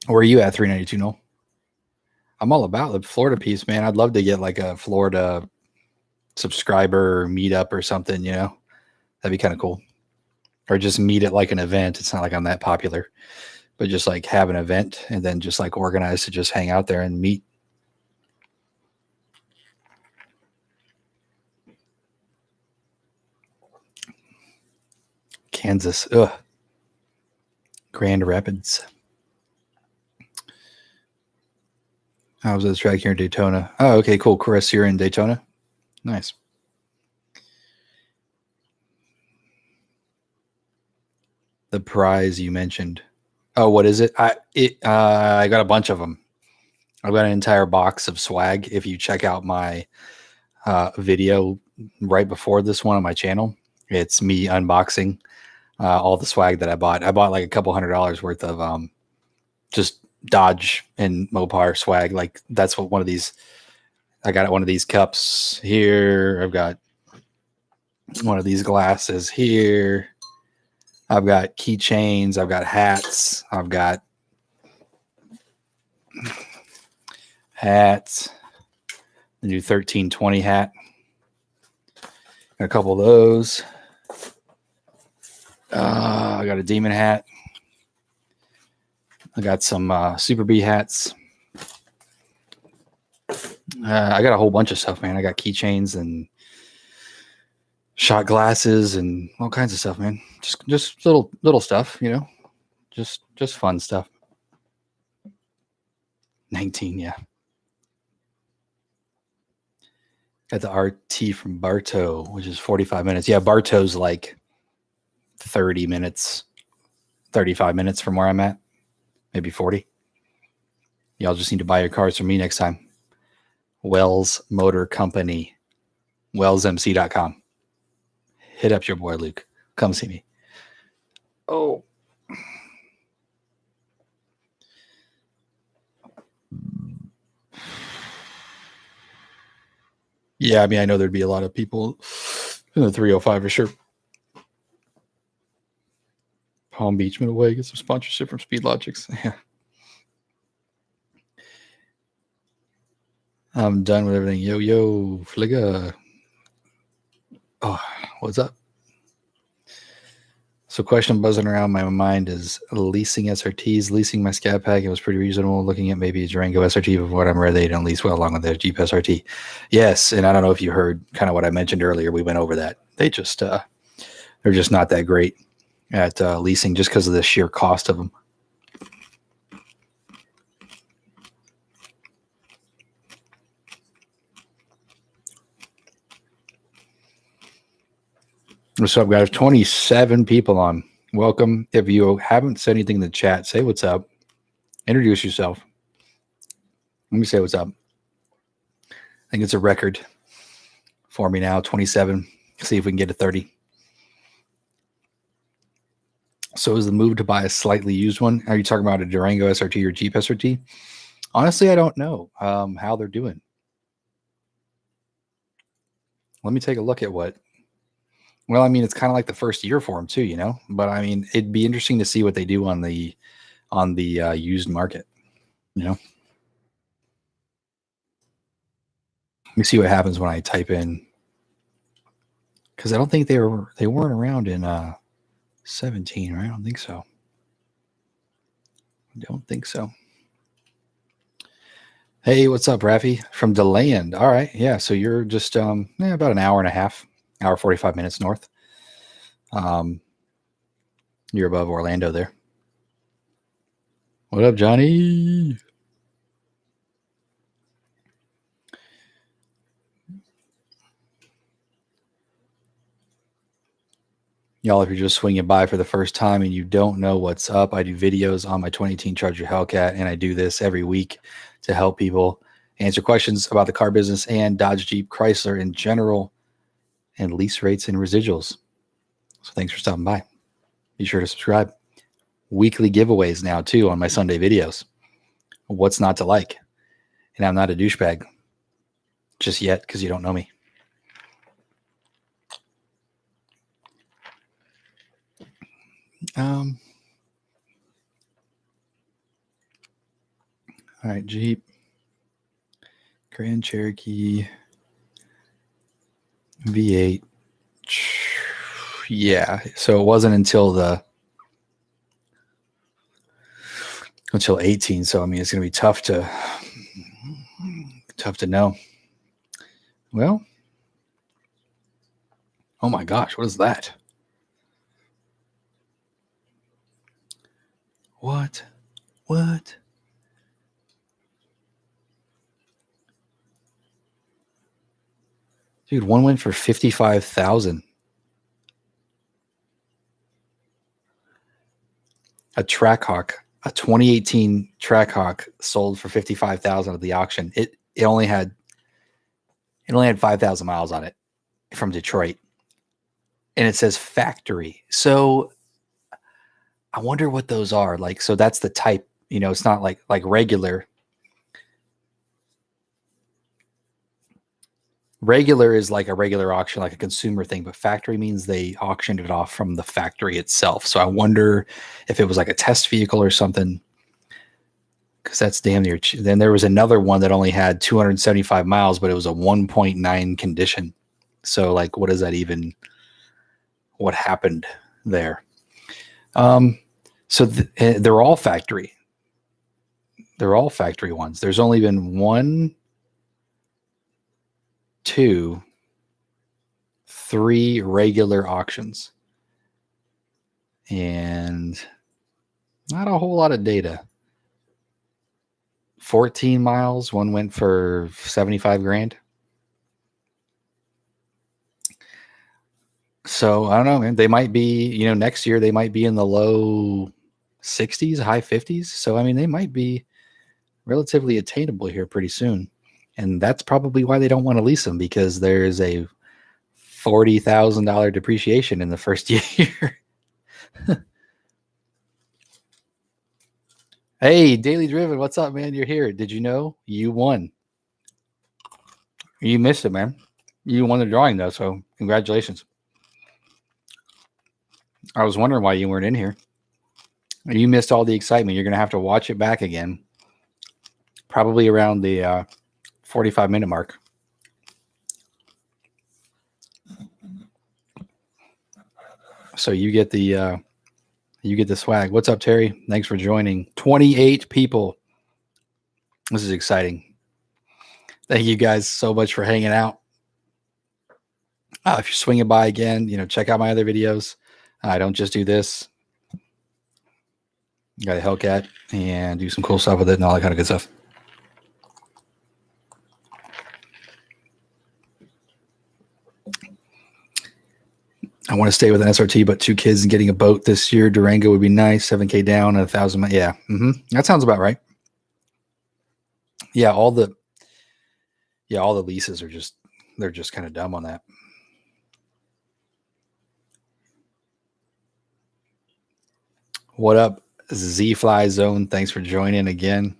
Where are you at, 392, Noel? I'm all about the Florida piece, man. I'd love to get like a Florida subscriber meetup or something, you know? That'd be kind of cool. Or just meet at like an event. It's not like I'm that popular, but just like have an event and then just like organize to just hang out there and meet. Kansas. Ugh. Grand Rapids. I was at the track here in Daytona. Oh, okay, cool. Chris, you're in Daytona? Nice. The prize you mentioned. Oh, what is it? I got a bunch of them. I've got an entire box of swag. If you check out my video right before this one on my channel, it's me unboxing all the swag that I bought. I bought like a couple $100 worth of just Dodge and Mopar swag. Like that's what one of these. I got one of these cups here. I've got one of these glasses here. I've got keychains. I've got hats. I've got hats. The new 1320 hat. Got a couple of those. I got a demon hat. I got some Super Bee hats. I got a whole bunch of stuff, man. I got keychains and shot glasses and all kinds of stuff, man. Just little stuff, you know. Just fun stuff. 19, yeah. Got the RT from Bartow, which is 45 minutes. Yeah, Bartow's like 30 minutes, 35 minutes from where I'm at. Maybe 40. Y'all just need to buy your cars from me next time. Wells Motor Company. WellsMC.com. Hit up your boy Luke. Come see me. Oh. Yeah, I mean, I know there'd be a lot of people in the 305 for sure. Palm Beach, Middle Way, get some sponsorship from Speed Logics. Yeah. I'm done with everything. Yo, Fliga. Oh, what's up? So question buzzing around my mind is leasing SRTs, leasing my Scat Pack. It was pretty reasonable. Looking at maybe a Durango SRT, but what I'm rare they don't lease well along with their Jeep SRT. Yes, and I don't know if you heard kind of what I mentioned earlier. We went over that. They're just not that great at leasing just because of the sheer cost of them. What's up, guys? 27 people on. Welcome. If you haven't said anything in the chat, say what's up. Introduce yourself. Let me say what's up. I think it's a record for me now, 27. See if we can get to 30. So is the move to buy a slightly used one? Are you talking about a Durango SRT or Jeep SRT? Honestly, I don't know how they're doing. Let me take a look at what. Well, I mean, it's kind of like the first year for them too, you know. But I mean, it'd be interesting to see what they do on the used market, you know. Let me see what happens when I type in, because I don't think they weren't around in 17, right? I don't think so. Hey, what's up, Rafi? From DeLand. All right. Yeah. So you're just about an hour and a half, hour 45 minutes north. You're above Orlando there. What up, Johnny? Y'all, if you're just swinging by for the first time and you don't know what's up, I do videos on my 2018 Charger Hellcat, and I do this every week to help people answer questions about the car business and Dodge, Jeep, Chrysler in general, and lease rates and residuals. So thanks for stopping by. Be sure to subscribe. Weekly giveaways now, too, on my Sunday videos. What's not to like? And I'm not a douchebag just yet because you don't know me. All right, Jeep, Grand Cherokee, V8. Yeah, so it wasn't until 18. So I mean, it's going to be tough to know. Well, oh my gosh, what is that? What? Dude, one went for 55,000. A Trackhawk, a 2018 Trackhawk sold for 55,000 at the auction. It only had 5,000 miles on it from Detroit. And it says factory. So I wonder what those are. Like, so that's the type, you know, it's not like regular. Regular is like a regular auction, like a consumer thing, but factory means they auctioned it off from the factory itself. So I wonder if it was like a test vehicle or something, because that's damn near. Then there was another one that only had 275 miles, but it was a 1.9 condition. So like, what happened there? So they're all factory. They're all factory ones. There's only been 1, 2, 3 regular auctions, and not a whole lot of data. 14 miles. One went for 75 grand. So I don't know, man. They might be, you know, next year they might be in the low 60s, high 50s. So I mean, they might be relatively attainable here pretty soon. And that's probably why they don't want to lease them, because there's a $40,000 depreciation in the first year. Hey, Daily Driven, what's up, man? You're here. Did you know you won? You missed it, man. You won the drawing, though, so congratulations. I was wondering why you weren't in here. You missed all the excitement. You're going to have to watch it back again, probably around the 45-minute mark. So you get the swag. What's up, Terry? Thanks for joining. 28 people. This is exciting. Thank you guys so much for hanging out. If you're swinging by again, check out my other videos. I don't just do this. Got a Hellcat and do some cool stuff with it and all that kind of good stuff. I want to stay with an SRT, but 2 kids and getting a boat this year. Durango would be nice. 7K down and 1,000. Yeah. That sounds about right. Yeah. All the leases are they're just kind of dumb on that. What up, Z-Fly Zone? Thanks for joining again.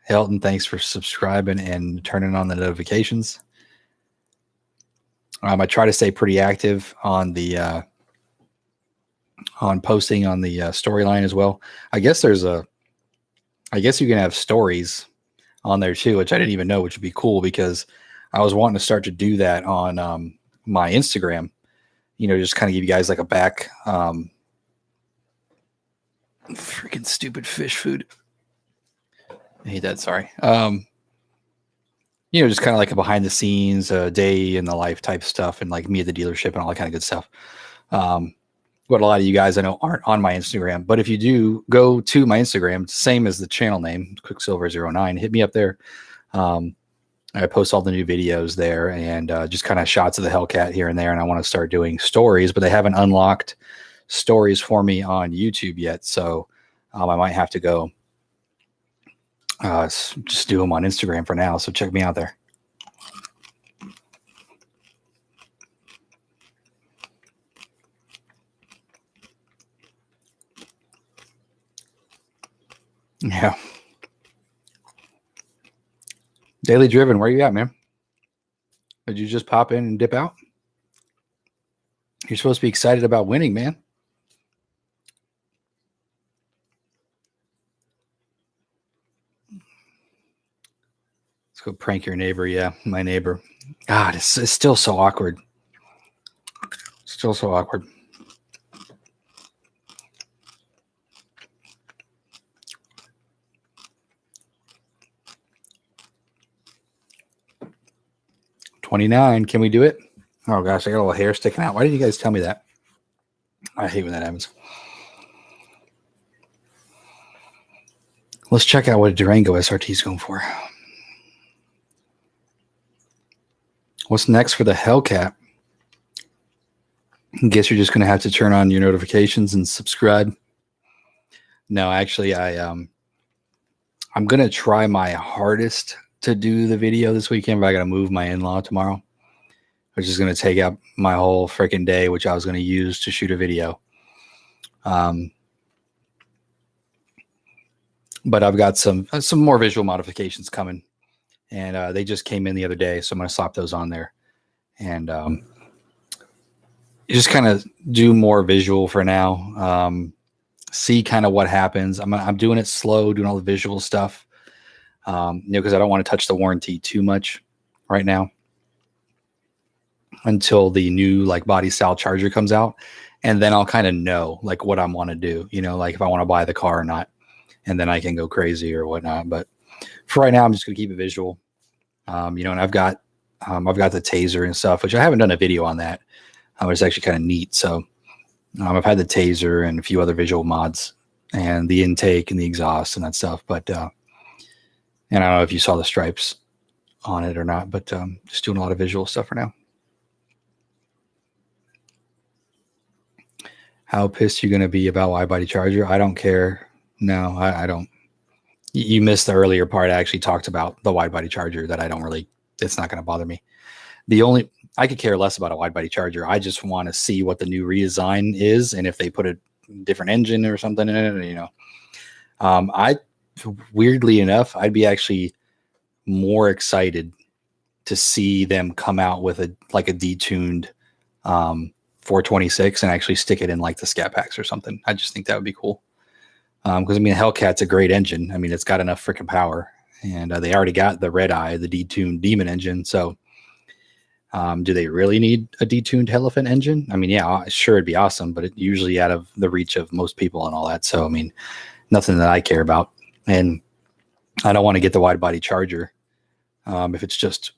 Helton, thanks for subscribing and turning on the notifications. I try to stay pretty active on the on posting on the storyline as well. I guess you can have stories on there too, which I didn't even know, which would be cool because I was wanting to start to do that on my Instagram. Just kind of give you guys like a back. Freaking stupid fish food. I hate that. Sorry. Just kind of like a behind the scenes, day in the life type stuff, and like me at the dealership and all that kind of good stuff. But a lot of you guys I know aren't on my Instagram. But if you do, go to my Instagram, same as the channel name, Quicksilver09. Hit me up there. I post all the new videos there and just kind of shots of the Hellcat here and there. And I want to start doing stories, but they haven't unlocked stories for me on YouTube yet. So I might have to go just do them on Instagram for now. So check me out there. Yeah. Daily Driven, where you at, man? Did you just pop in and dip out? You're supposed to be excited about winning, man. Let's go prank your neighbor. Yeah, my neighbor. God, it's still so awkward. Still so awkward. $29. Can we do it? Oh gosh, I got a little hair sticking out. Why didn't you guys tell me that? I hate when that happens. Let's check out what a Durango SRT is going for. What's next for the Hellcat? I guess you're just going to have to turn on your notifications and subscribe. No, actually, I'm going to try my hardest to do the video this weekend, but I got to move my in-law tomorrow, which is going to take up my whole freaking day, which I was going to use to shoot a video. But I've got some more visual modifications coming, and they just came in the other day, so I'm going to slap those on there, and just kind of do more visual for now. See kind of what happens. I'm doing it slow, doing all the visual stuff, because I don't want to touch the warranty too much right now until the new like body style Charger comes out, and then I'll kind of know like what I want to do. Like if I want to buy the car or not. And then I can go crazy or whatnot. But for right now, I'm just gonna keep it visual. And I've got the taser and stuff, which I haven't done a video on that. It's actually kind of neat. So I've had the taser and a few other visual mods and the intake and the exhaust and that stuff. But and I don't know if you saw the stripes on it or not, but just doing a lot of visual stuff for now. How pissed are you gonna be about wide body Charger? I don't care. No, I don't. You missed the earlier part. I actually talked about the wide body Charger that it's not going to bother me. I could care less about a wide body Charger. I just want to see what the new redesign is. And if they put a different engine or something in it, weirdly enough, I'd be actually more excited to see them come out with a detuned 426 and actually stick it in like the Scat Packs or something. I just think that would be cool. Because Hellcat's a great engine. It's got enough freaking power, and they already got the Red Eye, the detuned Demon engine. So Do they really need a detuned Elephant engine? I mean, yeah, sure, it'd be awesome, but it's usually out of the reach of most people and all that. So, I mean, nothing that I care about. And I don't want to get the wide body Charger if it's just,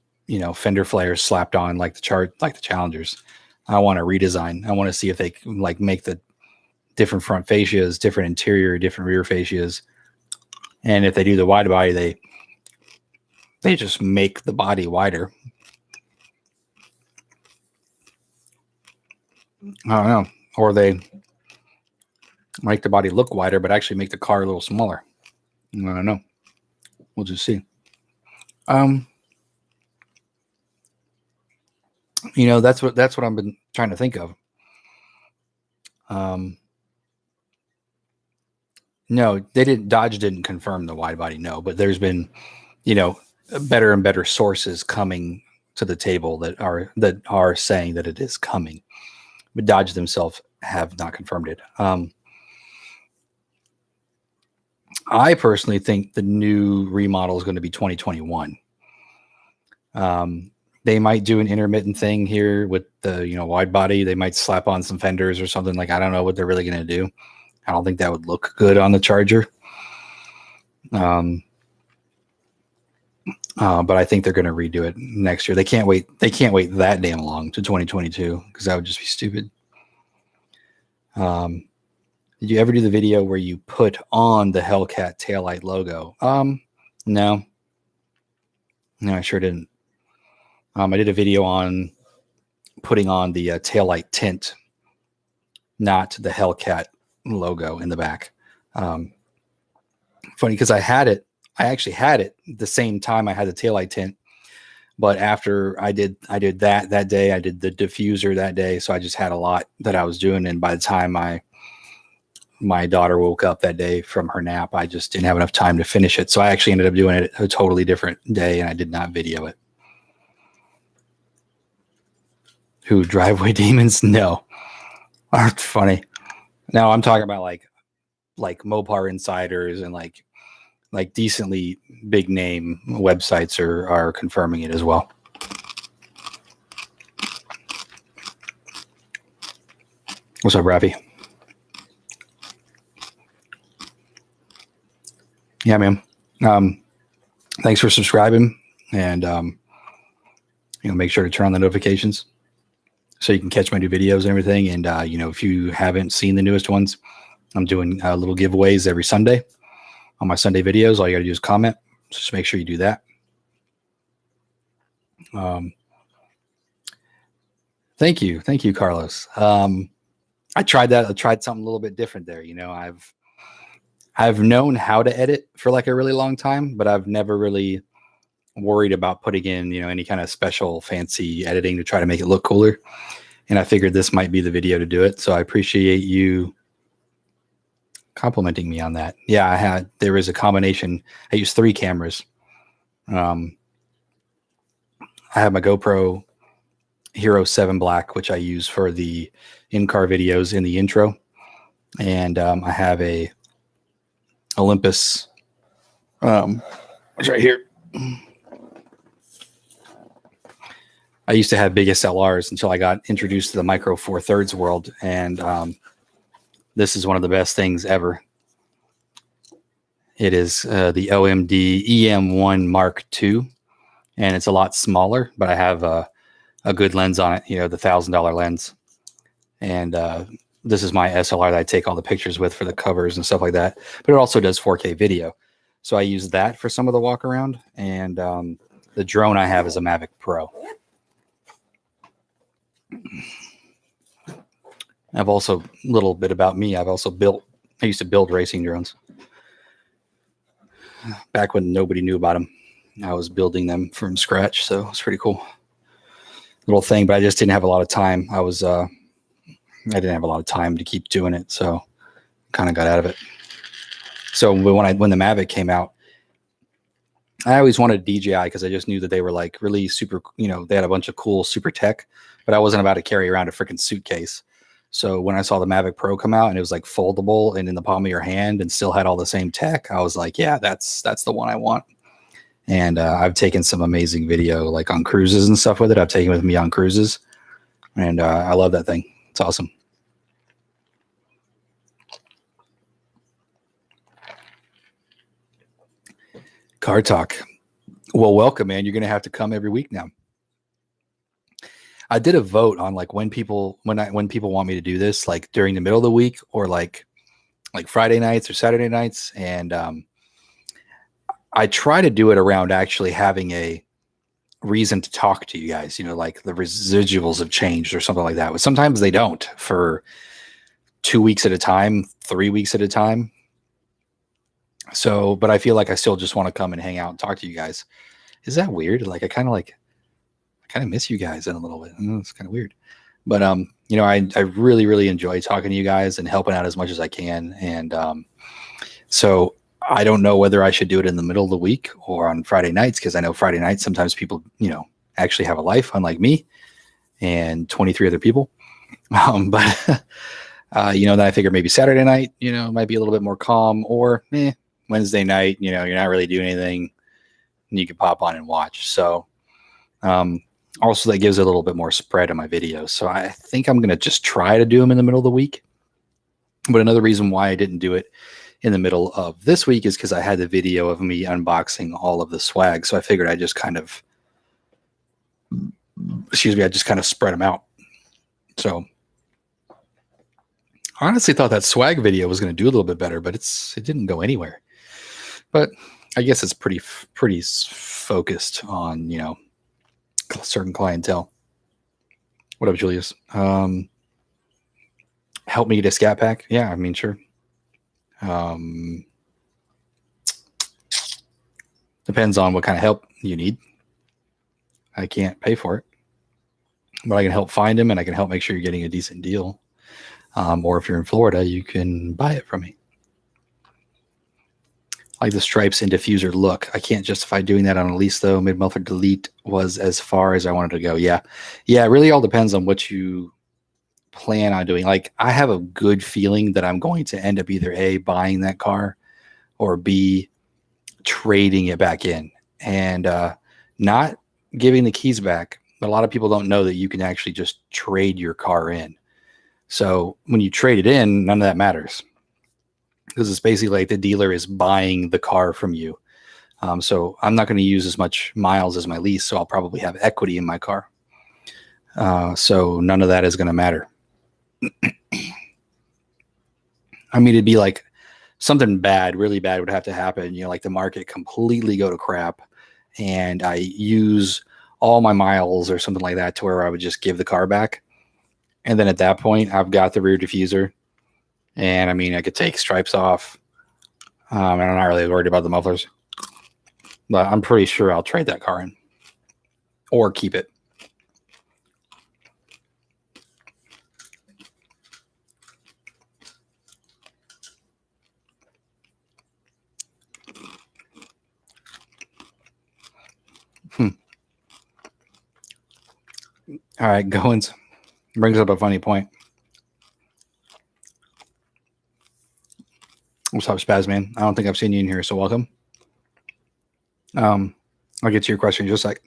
fender flares slapped on like the Challengers. I want a redesign. I want to see if they can like make the different front fascias, different interior, different rear fascias. And if they do the wide body, they just make the body wider. I don't know. Or they make the body look wider, but actually make the car a little smaller. I don't know. We'll just see. That's what I've been trying to think of. No, they didn't. Dodge didn't confirm the wide body. No, but there's been, better and better sources coming to the table that are saying that it is coming, but Dodge themselves have not confirmed it. I personally think the new remodel is going to be 2021. They might do an intermittent thing here with the wide body. They might slap on some fenders or something. Like, I don't know what they're really going to do. I don't think that would look good on the Charger. But I think they're going to redo it next year. They can't wait. They can't wait that damn long to 2022 because that would just be stupid. Did you ever do the video where you put on the Hellcat taillight logo? No, I sure didn't. I did a video on putting on the taillight tint, not the Hellcat logo in the back. Funny because I actually had it the same time I had the taillight tint, but after I did that day, I did the diffuser that day, so I just had a lot that I was doing, and by the time my daughter woke up that day from her nap, I just didn't have enough time to finish it, so I actually ended up doing it a totally different day, and I did not video it. Who, driveway demons? No, aren't funny. No, I'm talking about like Mopar insiders and like decently big name websites are confirming it as well. What's up, Rafi? Yeah, man. Thanks for subscribing, and make sure to turn on the notifications so you can catch my new videos and everything. And if you haven't seen the newest ones, I'm doing little giveaways every Sunday on my Sunday videos. All you got to do is comment. So just make sure you do that. Thank you, Carlos. I tried that. I tried something a little bit different there. I've known how to edit for like a really long time, but I've never really worried about putting in, any kind of special fancy editing to try to make it look cooler. And I figured this might be the video to do it. So I appreciate you complimenting me on that. Yeah, there is a combination. I use 3 cameras. I have my GoPro Hero 7 Black, which I use for the in-car videos in the intro. And I have a Olympus, it's right here. I used to have big SLRs until I got introduced to the Micro Four Thirds world, and this is one of the best things ever. It is the OMD EM1 Mark II, and it's a lot smaller, but I have a good lens on it, the $1,000 lens. And this is my SLR that I take all the pictures with for the covers and stuff like that. But it also does 4K video. So I use that for some of the walk around. And the drone I have is a Mavic Pro. I've also, a little bit about me, I used to build racing drones. Back when nobody knew about them, I was building them from scratch. So it's pretty cool. Little thing, but I just didn't have a lot of time. I didn't have a lot of time to keep doing it. So kind of got out of it. So when the Mavic came out, I always wanted DJI because I just knew that they were like really super, they had a bunch of cool super tech, but I wasn't about to carry around a freaking suitcase. So when I saw the Mavic Pro come out and it was like foldable and in the palm of your hand and still had all the same tech, I was like, yeah, that's the one I want. And I've taken some amazing video like on cruises and stuff with it. I've taken it with me on cruises, and I love that thing. It's awesome. Car Talk. Well, welcome, man. You're going to have to come every week now. I did a vote on like when people want me to do this, like during the middle of the week or like Friday nights or Saturday nights. And I try to do it around actually having a reason to talk to you guys, like the residuals have changed or something like that. But sometimes they don't for 2 weeks at a time, 3 weeks at a time. So, but I feel like I still just want to come and hang out and talk to you guys. Is that weird? Like, I kind of miss you guys in a little bit. It's kind of weird, but I really, really enjoy talking to you guys and helping out as much as I can. And so I don't know whether I should do it in the middle of the week or on Friday nights, because I know Friday nights sometimes people, actually have a life, unlike me and 23 other people. But then I figure maybe Saturday night, might be a little bit more calm, or Wednesday night, you're not really doing anything and you can pop on and watch. So also that gives a little bit more spread on my videos. So I think I'm going to just try to do them in the middle of the week. But another reason why I didn't do it in the middle of this week is because I had the video of me unboxing all of the swag. So I figured I just kind of spread them out. So I honestly thought that swag video was going to do a little bit better, but it didn't go anywhere. But I guess it's pretty focused on, certain clientele. What up, Julius? Help me get a scat pack. Yeah, I mean, sure. Depends on what kind of help you need. I can't pay for it, but I can help find them, and I can help make sure you're getting a decent deal. Or if you're in Florida, you can buy it from me. Like the stripes and diffuser look. I can't justify doing that on a lease though. Mid-muffler delete was as far as I wanted to go. Yeah. It really all depends on what you plan on doing. Like, I have a good feeling that I'm going to end up either A, buying that car, or B, trading it back in and not giving the keys back. But a lot of people don't know that you can actually just trade your car in. So when you trade it in, none of that matters, because it's basically like the dealer is buying the car from you. So I'm not going to use as much miles as my lease, so I'll probably have equity in my car. So none of that is going to matter. I mean, it'd be like something bad, really bad would have to happen, like the market completely go to crap and I use all my miles or something like that to where I would just give the car back. And then at that point, I've got the rear diffuser. And I mean, I could take stripes off. And I'm not really worried about the mufflers. But I'm pretty sure I'll trade that car in. Or keep it. All right, Goins brings up a funny point. What's up, Spazman? I don't think I've seen you in here, so welcome. I'll get to your question in just a sec.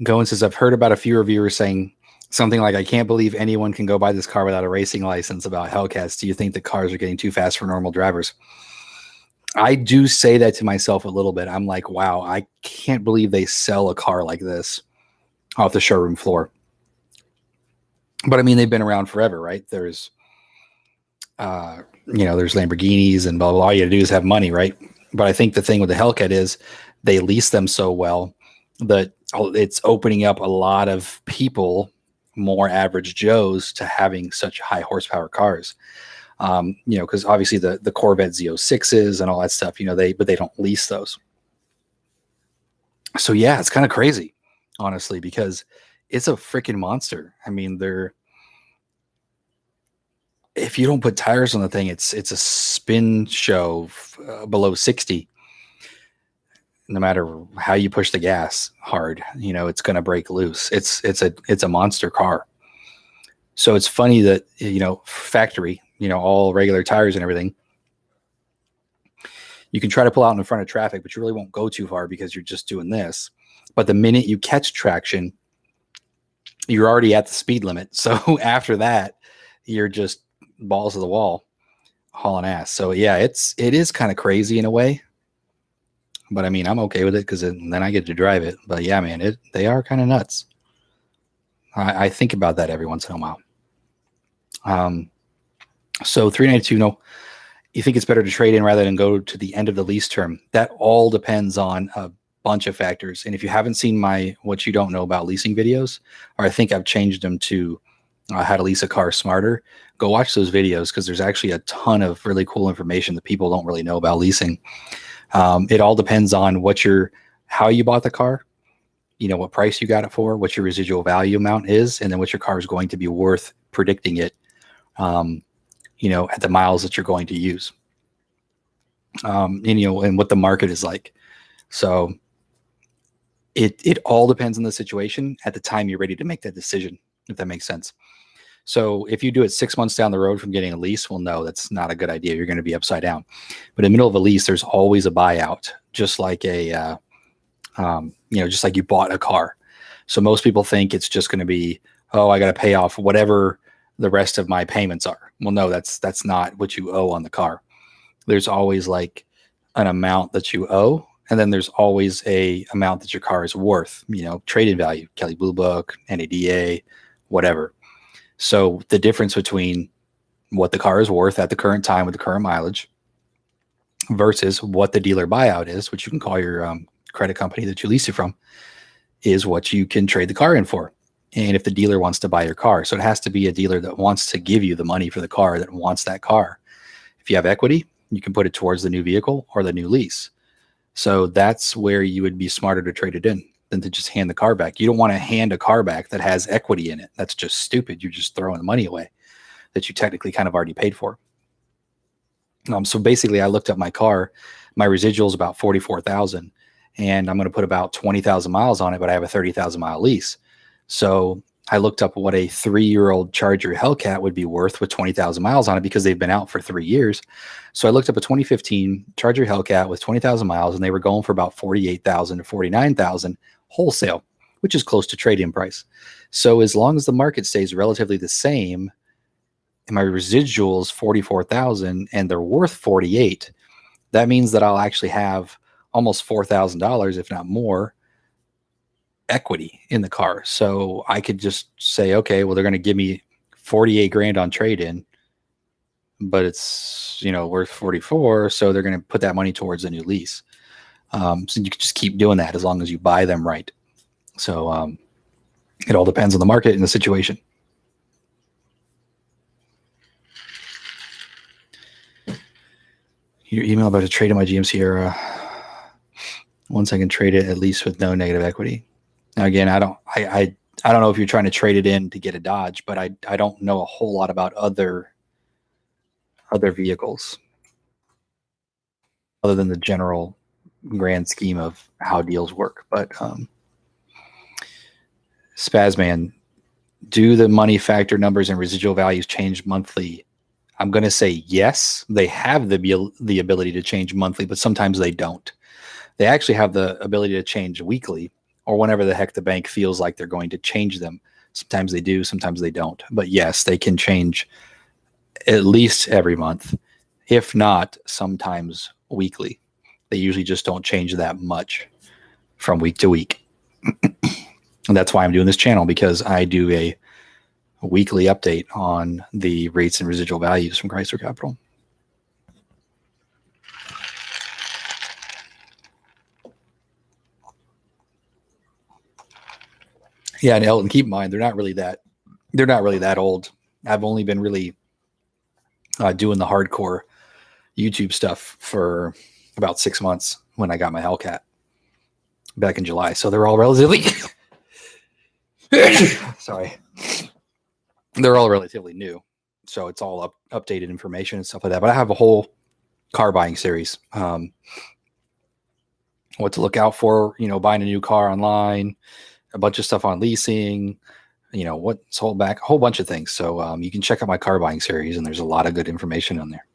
Goins says, I've heard about a few reviewers saying something like, I can't believe anyone can go buy this car without a racing license about Hellcats. Do you think the cars are getting too fast for normal drivers? I do say that to myself a little bit. I'm like, wow, I can't believe they sell a car like this off the showroom floor. But I mean, they've been around forever, right? There's, there's Lamborghinis and blah, blah, blah. All you gotta do is have money, right? But I think the thing with the Hellcat is they lease them so well that it's opening up a lot of people, more average Joes, to having such high horsepower cars. Because obviously the Corvette Z06s and all that stuff, but they don't lease those. So yeah, it's kind of crazy, honestly, because it's a freaking monster. I mean, if you don't put tires on the thing, it's a spin show below 60. No matter how you push the gas hard, it's going to break loose. It's a monster car. So it's funny that, factory, all regular tires and everything, You can try to pull out in front of traffic, but you really won't go too far because you're just doing this. But the minute you catch traction, you're already at the speed limit. So after that, you're just balls to the wall, hauling ass. So yeah, it is kind of crazy in a way. But I mean, I'm okay with it because then I get to drive it. But yeah, man, they are kind of nuts. I think about that every once in a while. So 392, no, you think it's better to trade in rather than go to the end of the lease term? That all depends on a bunch of factors. And if you haven't seen my what you don't know about leasing videos, or I think I've changed them to how to lease a car smarter, go watch those videos because there's actually a ton of really cool information that people don't really know about leasing. It all depends on how you bought the car, what price you got it for, what your residual value amount is, and then what your car is going to be worth predicting it, at the miles that you're going to use, and what the market is like. So it all depends on the situation at the time you're ready to make that decision, if that makes sense. So if you do it 6 months down the road from getting a lease, well, no, that's not a good idea. You're going to be upside down. But in the middle of a lease, there's always a buyout, just like just like you bought a car. So most people think it's just going to be, oh, I got to pay off whatever the rest of my payments are. Well, no, that's not what you owe on the car. There's always like an amount that you owe. And then there's always a amount that your car is worth, trade-in value, Kelley Blue Book, NADA, whatever. So the difference between what the car is worth at the current time with the current mileage versus what the dealer buyout is, which you can call your credit company that you lease it from, is what you can trade the car in for. And if the dealer wants to buy your car, so it has to be a dealer that wants to give you the money for the car, that wants that car. If you have equity, you can put it towards the new vehicle or the new lease. So that's where you would be smarter to trade it in than to just hand the car back. You don't want to hand a car back that has equity in it. That's just stupid. You're just throwing the money away that you technically kind of already paid for. So basically, I looked up my car. My residual is about 44,000, and I'm going to put about 20,000 miles on it, but I have a 30,000 mile lease. So I looked up what a 3-year-old Charger Hellcat would be worth with 20,000 miles on it because they've been out for 3 years. So I looked up a 2015 Charger Hellcat with 20,000 miles, and they were going for about 48,000 to 49,000 wholesale, which is close to trade-in price. So as long as the market stays relatively the same, and my residuals 44,000 and they're worth 48, that means that I'll actually have almost $4,000, if not more, equity in the car. So I could just say, okay, well, they're going to give me 48 grand on trade-in, but it's, worth 44. So they're going to put that money towards a new lease. So you can just keep doing that as long as you buy them right. So it all depends on the market and the situation. Your email about to trade in my GM Sierra. Once I can trade it at least with no negative equity. Now, again, I don't know if you're trying to trade it in to get a Dodge, but I don't know a whole lot about other vehicles other than the general grand scheme of how deals work. But Spazman, do the money factor numbers and residual values change monthly? I'm going to say yes. They have the ability to change monthly, but sometimes they don't. They actually have the ability to change weekly or whenever the heck the bank feels like they're going to change them. Sometimes they do, sometimes they don't. But yes, they can change at least every month, if not sometimes weekly. They usually just don't change that much from week to week. And that's why I'm doing this channel, because I do a weekly update on the rates and residual values from Chrysler Capital. Yeah, and Elton, keep in mind they're not really that old. I've only been really doing the hardcore YouTube stuff for about 6 months when I got my Hellcat back in July. So they're all relatively sorry. They're all relatively new. So it's all updated information and stuff like that. But I have a whole car buying series. What to look out for, buying a new car online, a bunch of stuff on leasing, what's hold back, a whole bunch of things. So you can check out my car buying series, and there's a lot of good information on there.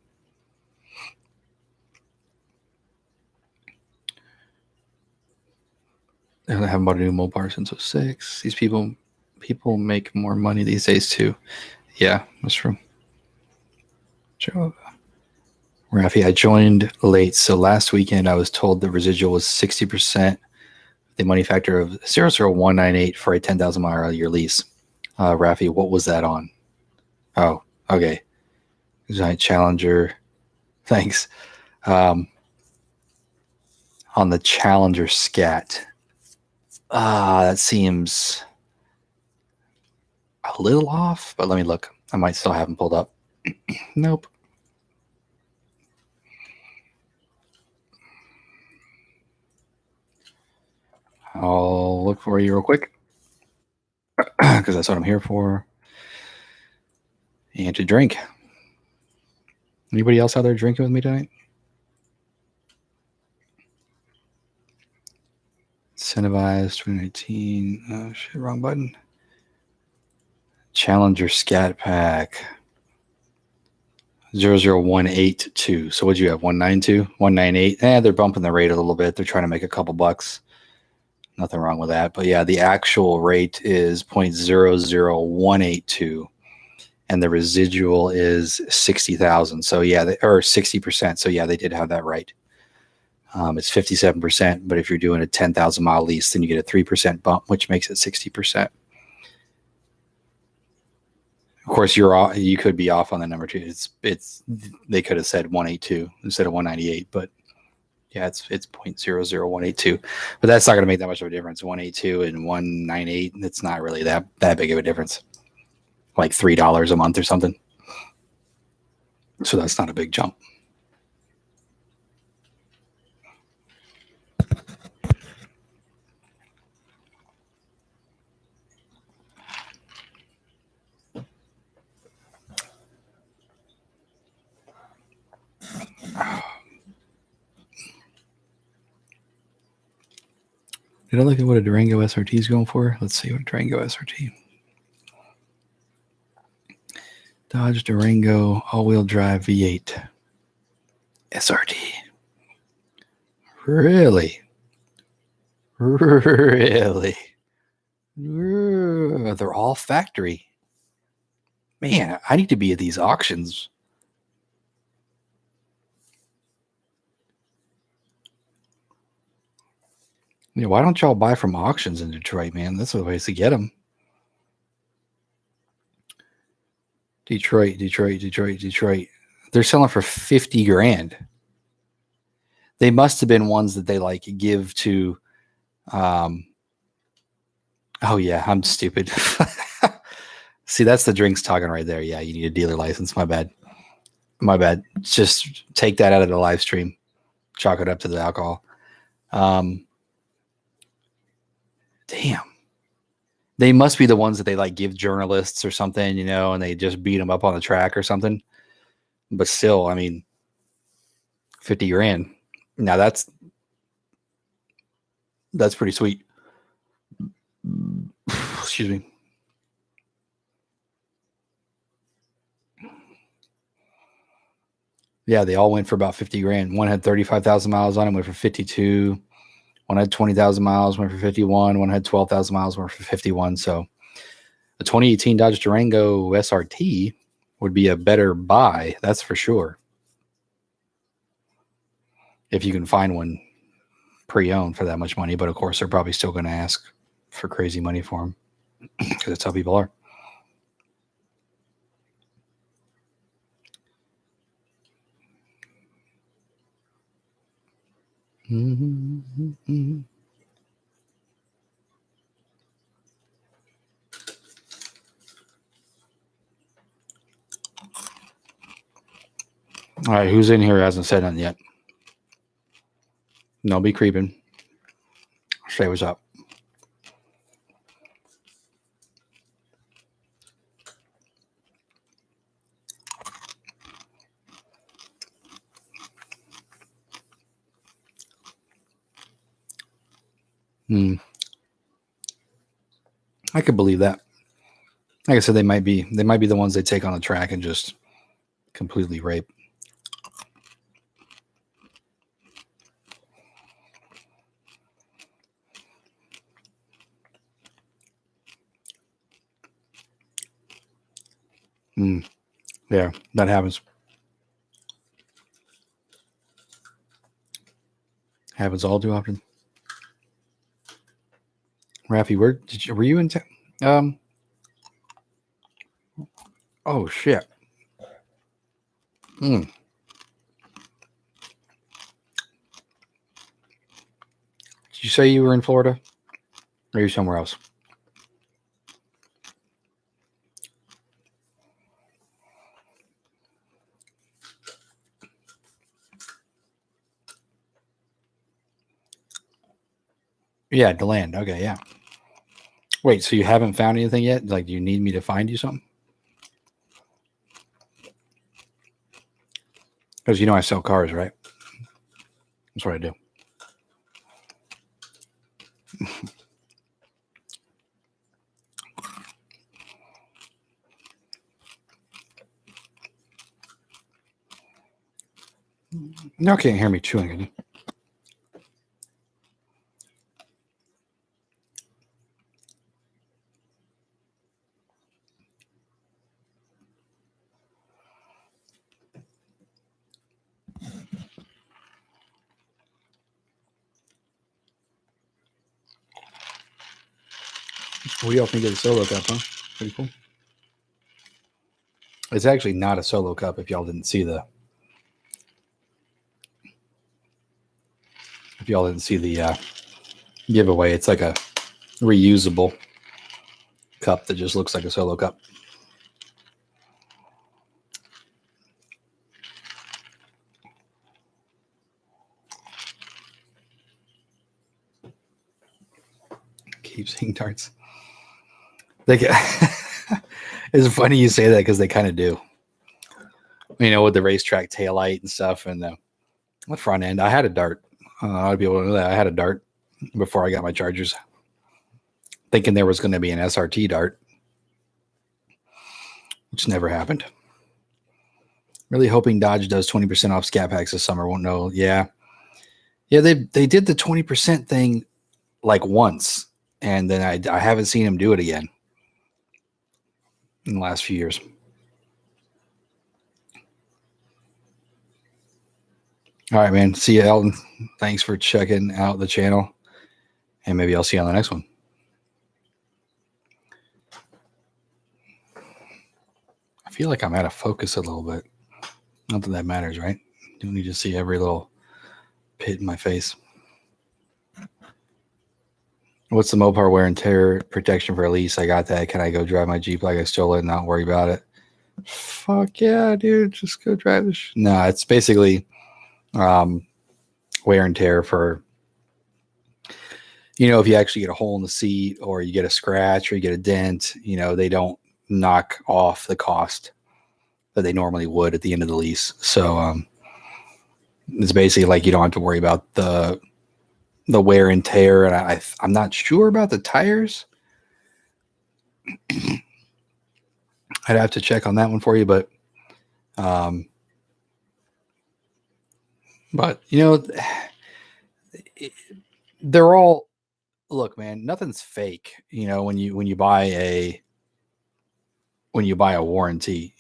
I haven't bought a new Mopar since 06. These people make more money these days too. Yeah, that's true. Rafi, I joined late, so last weekend I was told the residual was 60%. The money factor of 00198 for a 10,000 mile a year lease. Rafi, what was that on? Oh, okay. Giant Challenger. Thanks. On the Challenger Scat. That seems a little off, but let me look. I might still have them pulled up. Nope. I'll look for you real quick because that's what I'm here for. And to drink. Anybody else out there drinking with me tonight? Incentivized 2019. Oh, shit, wrong button. Challenger Scat Pack. 00182. So what'd you have? 192? 198? They're bumping the rate a little bit. They're trying to make a couple bucks. Nothing wrong with that. But yeah, the actual rate is 0.00182. And the residual is 60,000. So yeah, or 60%. So yeah, they did have that right. It's 57%. But if you're doing a 10,000 mile lease, then you get a 3% bump, which makes it 60%. Of course, you could be off on the number too. It's they could have said 182 instead of 198, but yeah, it's 0.00182. But that's not going to make that much of a difference. 182 and 198, it's not really that big of a difference. Like $3 a month or something. So that's not a big jump. Did I look at what a Durango SRT is going for? Let's see what Durango SRT. Dodge Durango all-wheel drive V8 SRT. Really? They're all factory. Man, I need to be at these auctions. Yeah, why don't y'all buy from auctions in Detroit, man? That's the ways to get them. Detroit. They're selling for 50 grand. They must have been ones that they like give to. Oh yeah, I'm stupid. See, that's the drinks talking right there. Yeah, you need a dealer license. My bad. Just take that out of the live stream. Chalk it up to the alcohol. Damn. They must be the ones that they like give journalists or something, and they just beat them up on the track or something. But still, I mean, 50 grand. Now that's pretty sweet. Excuse me. Yeah, they all went for about 50 grand. One had 35,000 miles on it, went for 52. One had 20,000 miles, went for 51. One had 12,000 miles, went for 51. So the 2018 Dodge Durango SRT would be a better buy. That's for sure. If you can find one pre-owned for that much money. But of course, they're probably still going to ask for crazy money for them because that's how people are. Mm-hmm. All right, who's in here hasn't said nothing yet? No, be creeping. Say what's up. I could believe that. Like I said, they might be the ones they take on the track and just completely rape. Yeah, that happens. Happens all too often. Rafi, were you in town? Oh shit. Hmm. Did you say you were in Florida? Or are you somewhere else? Yeah, DeLand. Okay, yeah. Wait, so you haven't found anything yet? Like, do you need me to find you something? Because you know I sell cars, right? That's what I do. Y'all can't hear me chewing, can you? What do y'all think of the solo cup, huh? Pretty cool. It's actually not a solo cup if y'all didn't see the giveaway. It's like a reusable cup that just looks like a solo cup. Keep seeing darts. They get it's funny you say that because they kind of do. You know, with the racetrack taillight and stuff and the front end. I had a dart. I'd be able to know that. I had a dart before I got my Chargers, thinking there was going to be an SRT dart, which never happened. Really hoping Dodge does 20% off scat packs this summer. Won't know. Yeah. They did the 20% thing like once, and then I haven't seen him do it again in the last few years. All right, man. See you, Elton. Thanks for checking out the channel, and maybe I'll see you on the next one. I feel like I'm out of focus a little bit. Not that matters, right? You don't need to see every little pit in my face. What's the Mopar wear and tear protection for a lease? I got that. Can I go drive my Jeep like I stole it and not worry about it? Fuck yeah, dude. Just go drive the No, it's basically wear and tear for, if you actually get a hole in the seat or you get a scratch or you get a dent, they don't knock off the cost that they normally would at the end of the lease. So it's basically like you don't have to worry about the wear and tear. And I'm not sure about the tires. I'd have to check on that one for you, but they're all, look, man, nothing's fake. When you buy a warranty,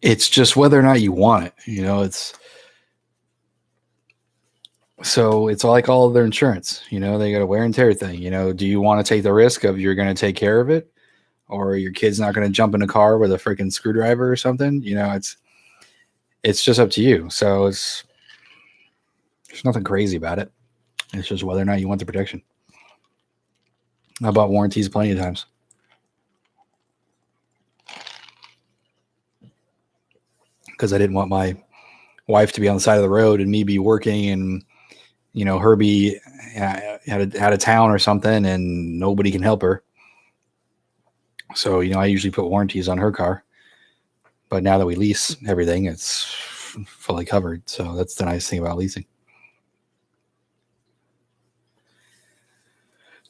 it's just whether or not you want it. It's like all of their insurance. They got a wear and tear thing. Do you want to take the risk of you're going to take care of it, or your kid's not going to jump in a car with a freaking screwdriver or something? It's just up to you. So there's nothing crazy about it. It's just whether or not you want the protection. I bought warranties plenty of times. Because I didn't want my wife to be on the side of the road and me be working and, her be out of town or something and nobody can help her. So, I usually put warranties on her car. But now that we lease everything, it's fully covered. So that's the nice thing about leasing.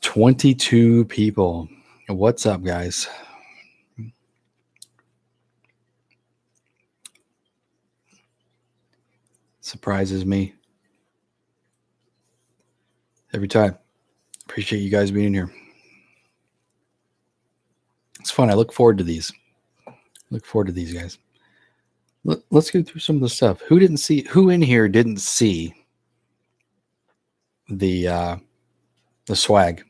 22 people. What's up, guys? Surprises me every time. Appreciate you guys being here. It's fun. I look forward to these. Look forward to these guys. Let's go through some of the stuff. Who in here didn't see the swag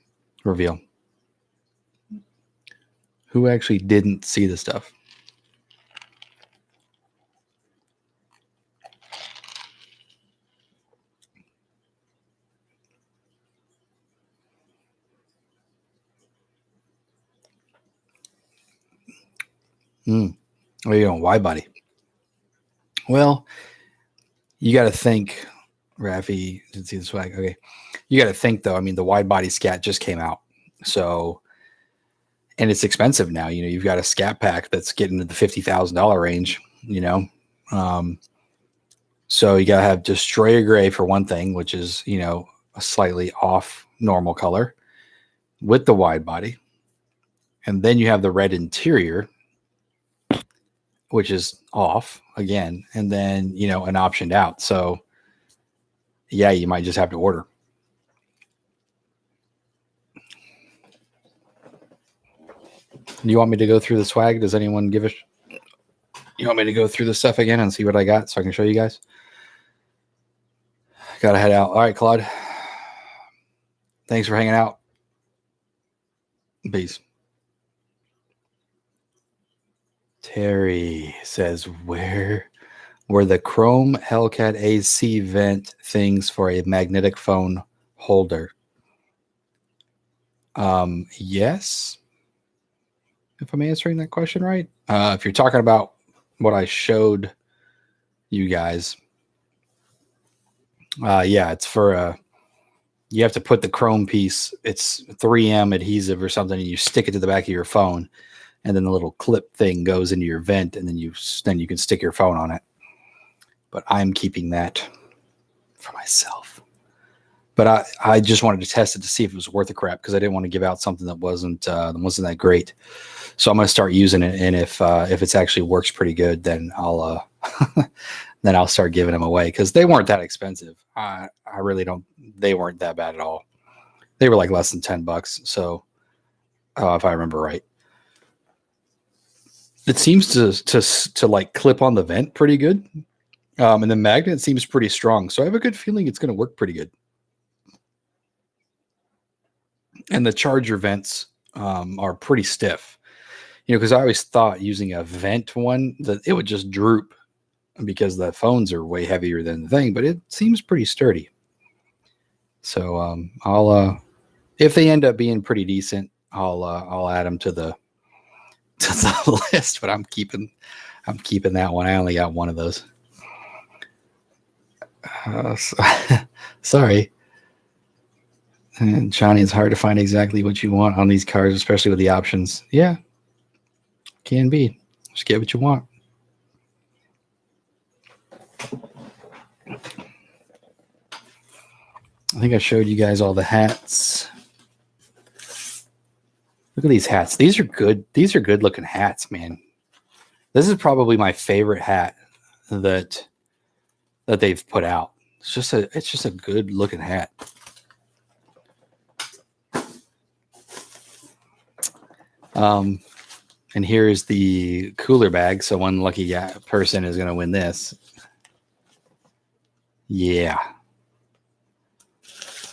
reveal? Who actually didn't see the stuff? Oh, you don't wide body. Well, you got to think, Rafi didn't see the swag. Okay. You got to think though. I mean, the wide body scat just came out. So, and it's expensive now. You know, you've got a scat pack that's getting to the $50,000 range, you know? So you got to have Destroyer Gray for one thing, which is, you know, a slightly off normal color with the wide body. And then you have the red interior, which is off again, and then, you know, an optioned out. So yeah, you might just have to order. Do you want me to go through the swag? Does anyone give a you want me to go through the stuff again and see what I got so I can show you guys? Gotta head out. All right, Claude. Thanks for hanging out. Peace. Terry says, where were the chrome Hellcat AC vent things for a magnetic phone holder? Yes. If I'm answering that question right. If you're talking about what I showed you guys, yeah, it's for you have to put the chrome piece, it's 3M adhesive or something, and you stick it to the back of your phone, and then the little clip thing goes into your vent, and then you can stick your phone on it. But I'm keeping that for myself. But I just wanted to test it to see if it was worth a crap, because I didn't want to give out something that wasn't that great. So I'm going to start using it, and if it actually works pretty good, then I'll then I'll start giving them away, because they weren't that expensive. I really don't. They weren't that bad at all. They were like less than $10. So if I remember right, it seems to like clip on the vent pretty good, and the magnet seems pretty strong. So I have a good feeling it's going to work pretty good. And the charger vents are pretty stiff, you know, because I always thought using a vent one that it would just droop because the phones are way heavier than the thing, but it seems pretty sturdy. So I'll if they end up being pretty decent, I'll add them to the list. But I'm keeping that one. I only got one of those. Sorry. And Johnny, it's hard to find exactly what you want on these cars, especially with the options. Yeah, can be. Just get what you want. I think I showed you guys all the hats. Look at these hats. These are good. These are good looking hats, man. This is probably my favorite hat that they've put out. It's just a good looking hat. And here is the cooler bag. So one lucky person is going to win this. Yeah.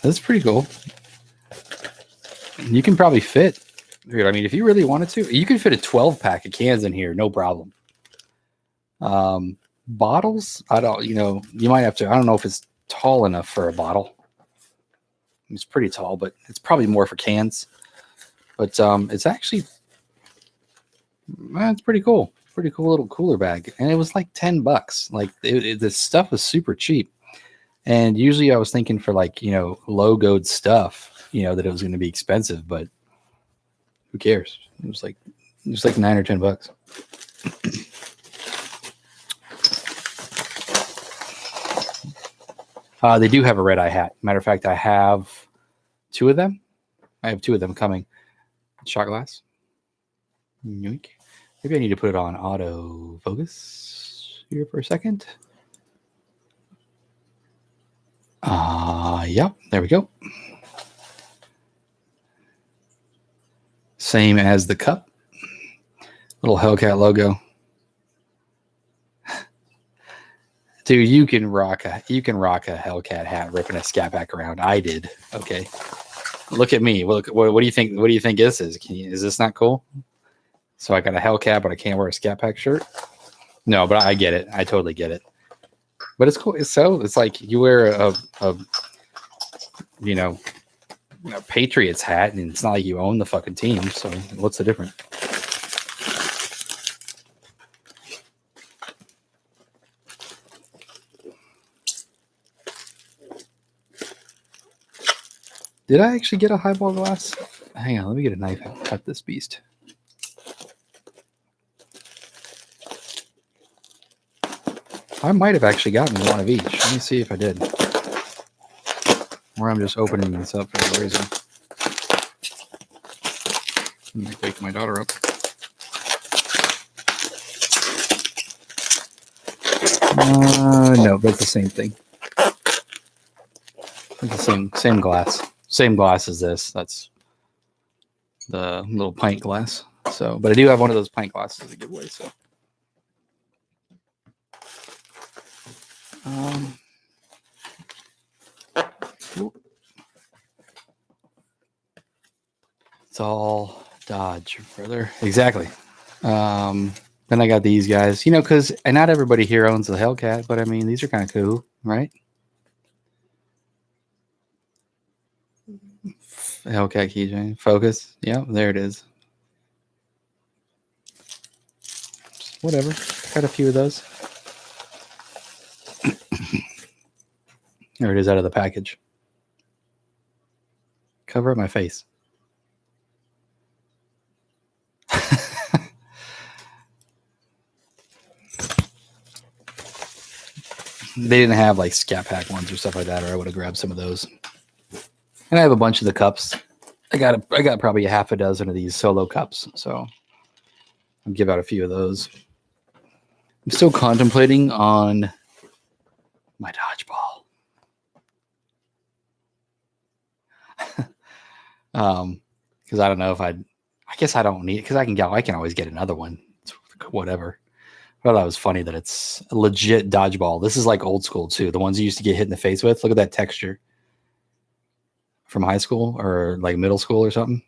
That's pretty cool. You can probably fit. I mean, if you really wanted to, you could fit a 12 pack of cans in here. No problem. Bottles. You might have to, I don't know if it's tall enough for a bottle. It's pretty tall, but it's probably more for cans. But it's actually, it's pretty cool. Pretty cool little cooler bag. And it was like $10. Like this stuff was super cheap. And usually I was thinking for like, logoed stuff, that it was going to be expensive, but who cares? It was like $9 or $10. They do have a red eye hat. Matter of fact, I have two of them. I have two of them coming. Shot glass. Yoink. Maybe I need to put it on auto focus here for a second. Yep, there we go. Same as the cup. Little Hellcat logo. Dude, you can rock a Hellcat hat ripping a Scat Pack around. I did. Okay. Look at me. What do you think? What do you think this is? Is this not cool? So I got a Hellcat, but I can't wear a Scat Pack shirt. No, but I get it. I totally get it. But it's cool. It's like you wear a Patriots hat, and it's not like you own the fucking team. So what's the difference? Did I actually get a highball glass? Hang on, let me get a knife and cut this beast. I might have actually gotten one of each. Let me see if I did. Or I'm just opening this up for no reason. Let me wake my daughter up. No, but it's the same thing. It's the same glass. Same glass as this. That's the little pint glass. So, but I do have one of those pint glasses to give away. So, it's all Dodge, brother. Exactly. Then I got these guys, because not everybody here owns the Hellcat, but I mean, these are kind of cool, right? Hellcat keychain. Focus. Yeah, there it is. Just whatever. Got a few of those. There it is out of the package. Cover up my face. They didn't have like Scat Pack ones or stuff like that, or I would have grabbed some of those. And I have a bunch of the cups. I got probably a half a dozen of these solo cups, so I'll give out a few of those. I'm still contemplating on my dodgeball. Because I don't know if I guess I don't need it because I can always get another one. It's whatever. I thought that was funny that it's a legit dodgeball. This is like old school too. The ones you used to get hit in the face with. Look at that texture. From high school or like middle school or something.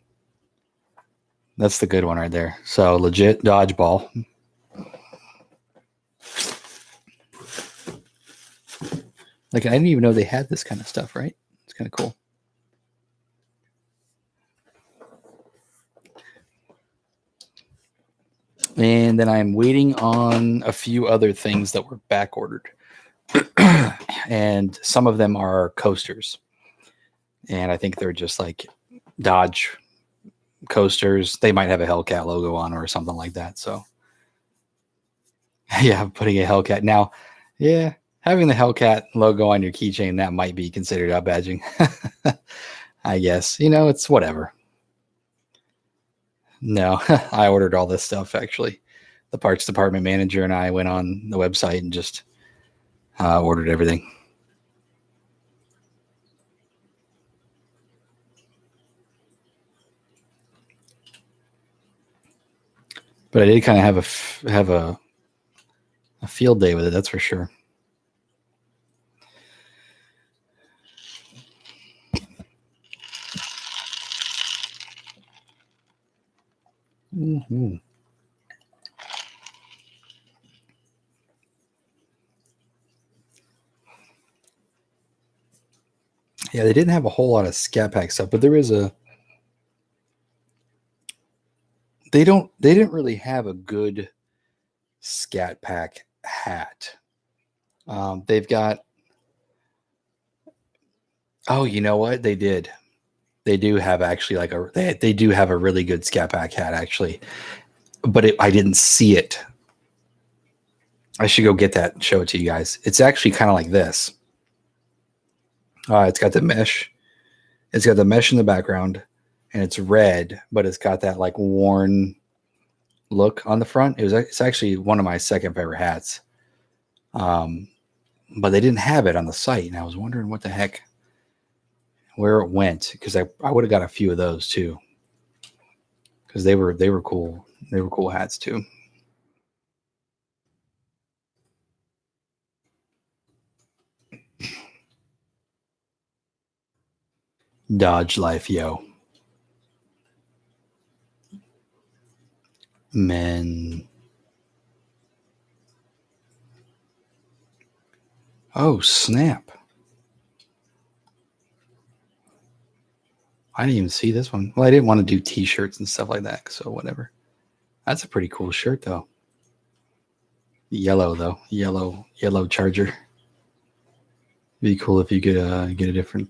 That's the good one right there. So legit dodgeball. Like I didn't even know they had this kind of stuff, right? It's kind of cool. And then I'm waiting on a few other things that were back ordered. And some of them are coasters. And I think they're just like Dodge coasters. They might have a Hellcat logo on or something like that. So yeah, I'm putting a Hellcat. Now, yeah, having the Hellcat logo on your keychain, that might be considered up badging. I guess. It's whatever. No, I ordered all this stuff actually. The parts department manager and I went on the website and just ordered everything. But I did kind of have a field day with it, that's for sure. Mm-hmm. Yeah, they didn't have a whole lot of Scat Pack stuff, but there is a. They didn't really have a good Scat Pack hat. They've got. Oh, you know what? They did. They do have actually like they do have a really good Scat Pack hat actually, but I didn't see it. I should go get that and show it to you guys. It's actually kind of like this. It's got the mesh. It's got the mesh in the background, and it's red, but it's got that like worn look on the front. It's actually one of my second favorite hats. But they didn't have it on the site, and I was wondering what the heck, where it went, because I would have got a few of those too, because they were cool. They were cool hats too. Dodge Life, yo. Men. Oh, snap. I didn't even see this one. Well, I didn't want to do t-shirts and stuff like that, so whatever. That's a pretty cool shirt, though. Yellow, though. Yellow Charger. Be cool if you could get a different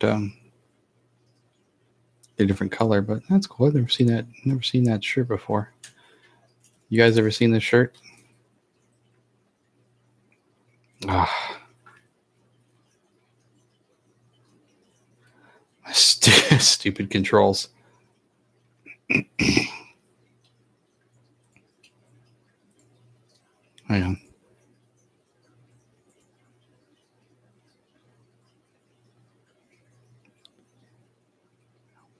color, but that's cool. I've never seen that shirt before. You guys ever seen this shirt? Ah. Stupid controls. I know.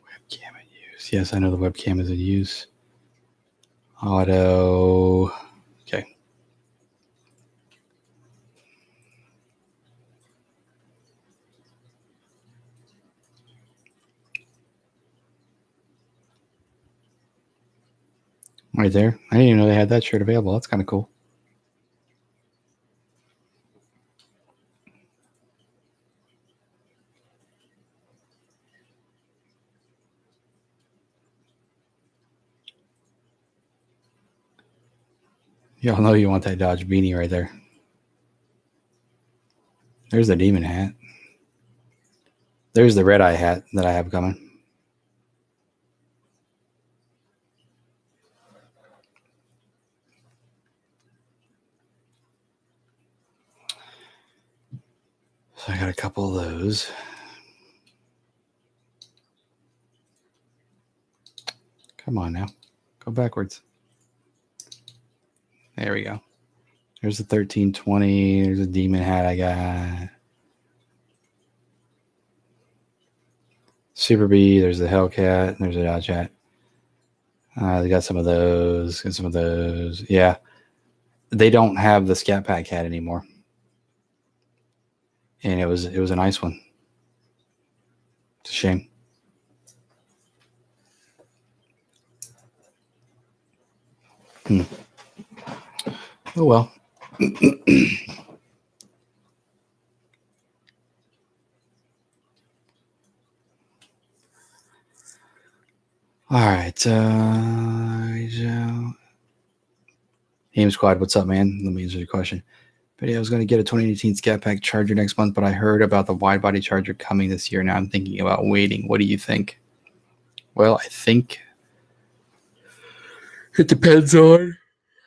Webcam in use. Yes, I know the webcam is in use. Auto. Okay. Right there. I didn't even know they had that shirt available. That's kind of cool. Y'all know you want that Dodge beanie right there. There's the demon hat. There's the red-eye hat that I have coming. So I got a couple of those. Come on now. Go backwards. There we go. There's the 1320. There's a demon hat I got. Super B. There's the Hellcat. There's a Dodge hat. They got some of those. Got some of those. Yeah. They don't have the Scat Pack hat anymore. And it was a nice one. It's a shame. Oh well. All right. Aim Squad, what's up, man? Let me answer your question. But yeah, I was going to get a 2018 Scat Pack Charger next month, but I heard about the wide body Charger coming this year. Now I'm thinking about waiting. What do you think? Well, I think it depends on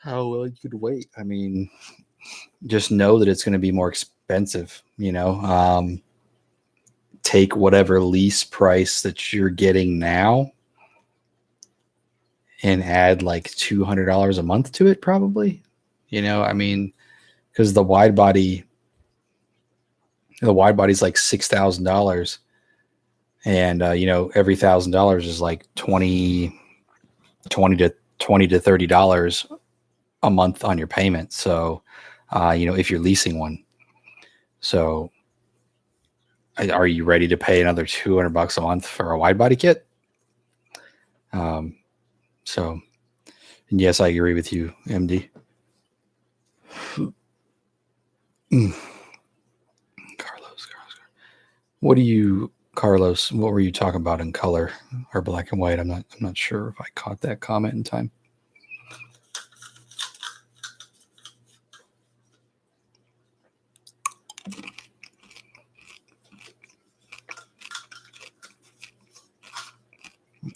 how well you could wait. I mean, just know that it's going to be more expensive, you know. Take whatever lease price that you're getting now and add like $200 a month to it, probably. You know, I mean, because the wide body's like $6,000, and you know, every $1,000 is like $20 to $30 a month on your payment. So, you know, if you're leasing one, so are you ready to pay another $200 a month for a wide body kit? So, and yes, I agree with you, MD. Carlos, what were you talking about in color or black and white? I'm not sure if I caught that comment in time.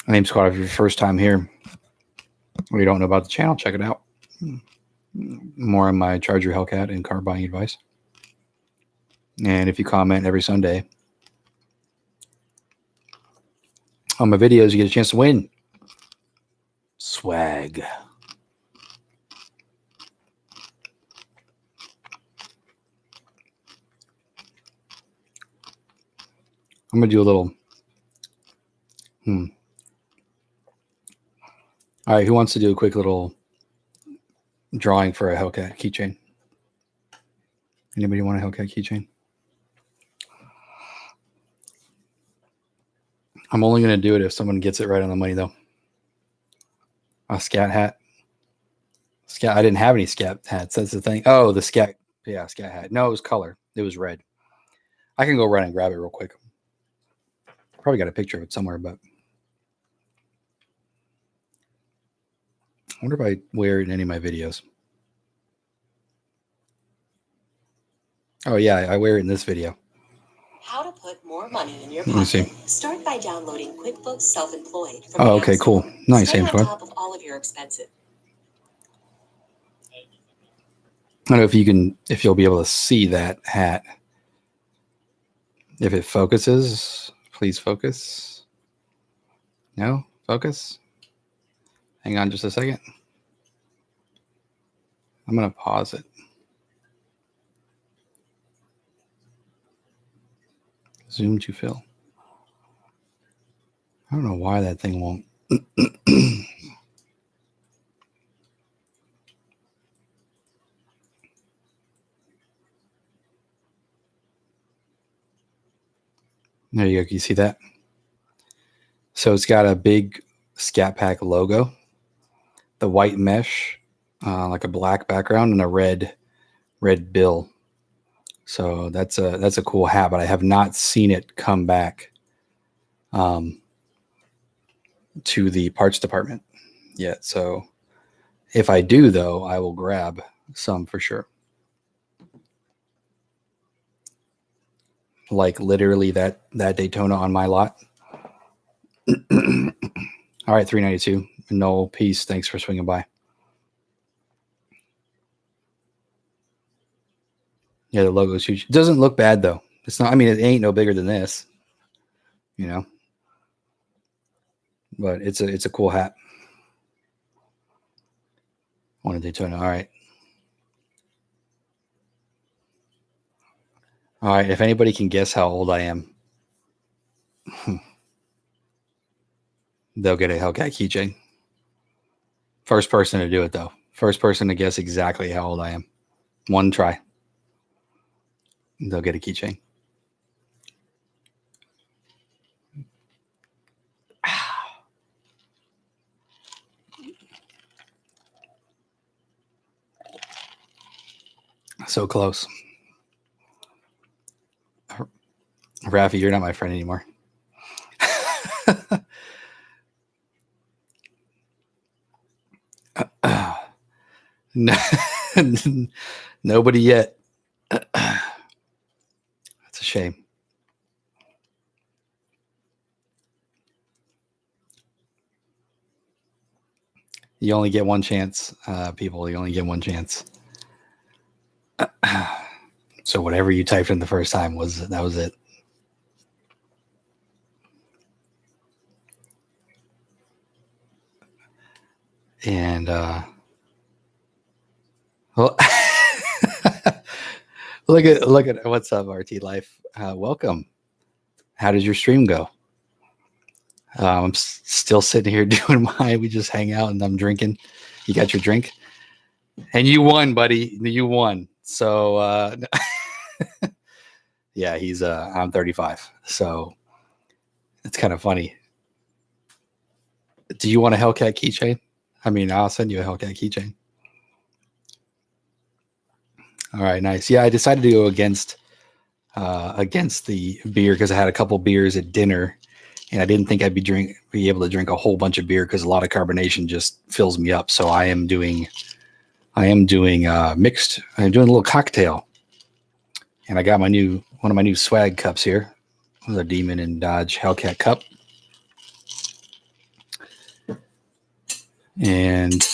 My name's Scott. If you're your first time here or you don't know about the channel, check it out. More on my Charger, Hellcat, and car buying advice. And if you comment every Sunday on my videos, you get a chance to win swag. I'm going to do a little. All right, who wants to do a quick little drawing for a Hellcat keychain. Anybody want a Hellcat keychain? I'm only going to do it if someone gets it right on the money, though. A scat hat. Scat. I didn't have any scat hats. That's the thing. Oh, the scat. Yeah, scat hat. No, it was color. It was red. I can go run and grab it real quick. Probably got a picture of it somewhere, but I wonder if I wear it in any of my videos. Oh, yeah, I wear it in this video.
How to put more money in your
Let me
pocket.
see.
Start by downloading QuickBooks Self-Employed from
Oh,
the
okay,
App
cool.
Store.
Nice,
Stay on
Amsquad.
top of all of your expenses.
I don't know if you can, if you'll be able to see that hat. If it focuses, please focus. No, focus. Hang on just a second. I'm going to pause it. Zoom to fill. I don't know why that thing won't. There you go. Can you see that? So it's got a big Scat Pack logo, the white mesh, like a black background, and a red bill. So that's a cool hat, but I have not seen it come back to the parts department yet. So if I do, though, I will grab some for sure. Like literally that Daytona on my lot. All right, 392. No, peace. Thanks for swinging by. Yeah, the logo's huge. It doesn't look bad though. It's not. I mean, it ain't no bigger than this, you know. But it's a cool hat. One of Daytona. All right. All right. If anybody can guess how old I am, they'll get a Hellcat keychain. First person to do it though. First person to guess exactly how old I am. One try. They'll get a keychain. So close. Rafi, you're not my friend anymore. No, nobody yet. That's a shame. You only get one chance, people. You only get one chance. So whatever you typed in the first time was it. And well, look at what's up, RT Life. Welcome. How did your stream go? I'm still sitting here doing mine. We just hang out and I'm drinking. You got your drink, and you won, buddy. You won. So yeah, he's I'm 35. So it's kind of funny. Do you want a Hellcat keychain? I mean, I'll send you a Hellcat keychain. All right, nice. Yeah, I decided to go against the beer because I had a couple beers at dinner, and I didn't think I'd be able to drink a whole bunch of beer because a lot of carbonation just fills me up. So I am doing mixed. I'm doing a little cocktail, and I got one of my new swag cups here, the Demon and Dodge Hellcat cup, and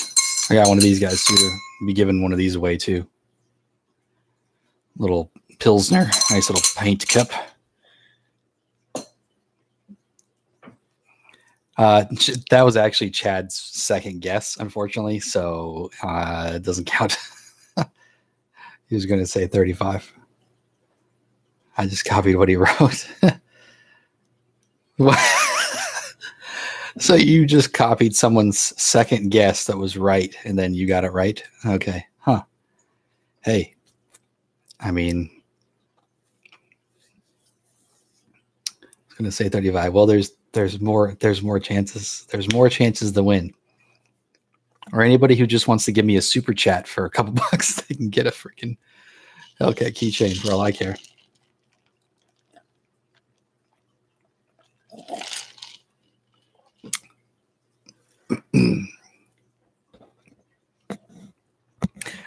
I got one of these guys too. Be giving one of these away too. Little Pilsner, nice little pint cup. That was actually Chad's second guess, unfortunately, so it doesn't count. He was going to say 35. I just copied what he wrote. So you just copied someone's second guess that was right, and then you got it right? Okay. Huh. Hey, I mean, I was going to say 35. Well, there's more chances. There's more chances to win. Or anybody who just wants to give me a super chat for a couple bucks, they can get a freaking Hellcat keychain for all I care.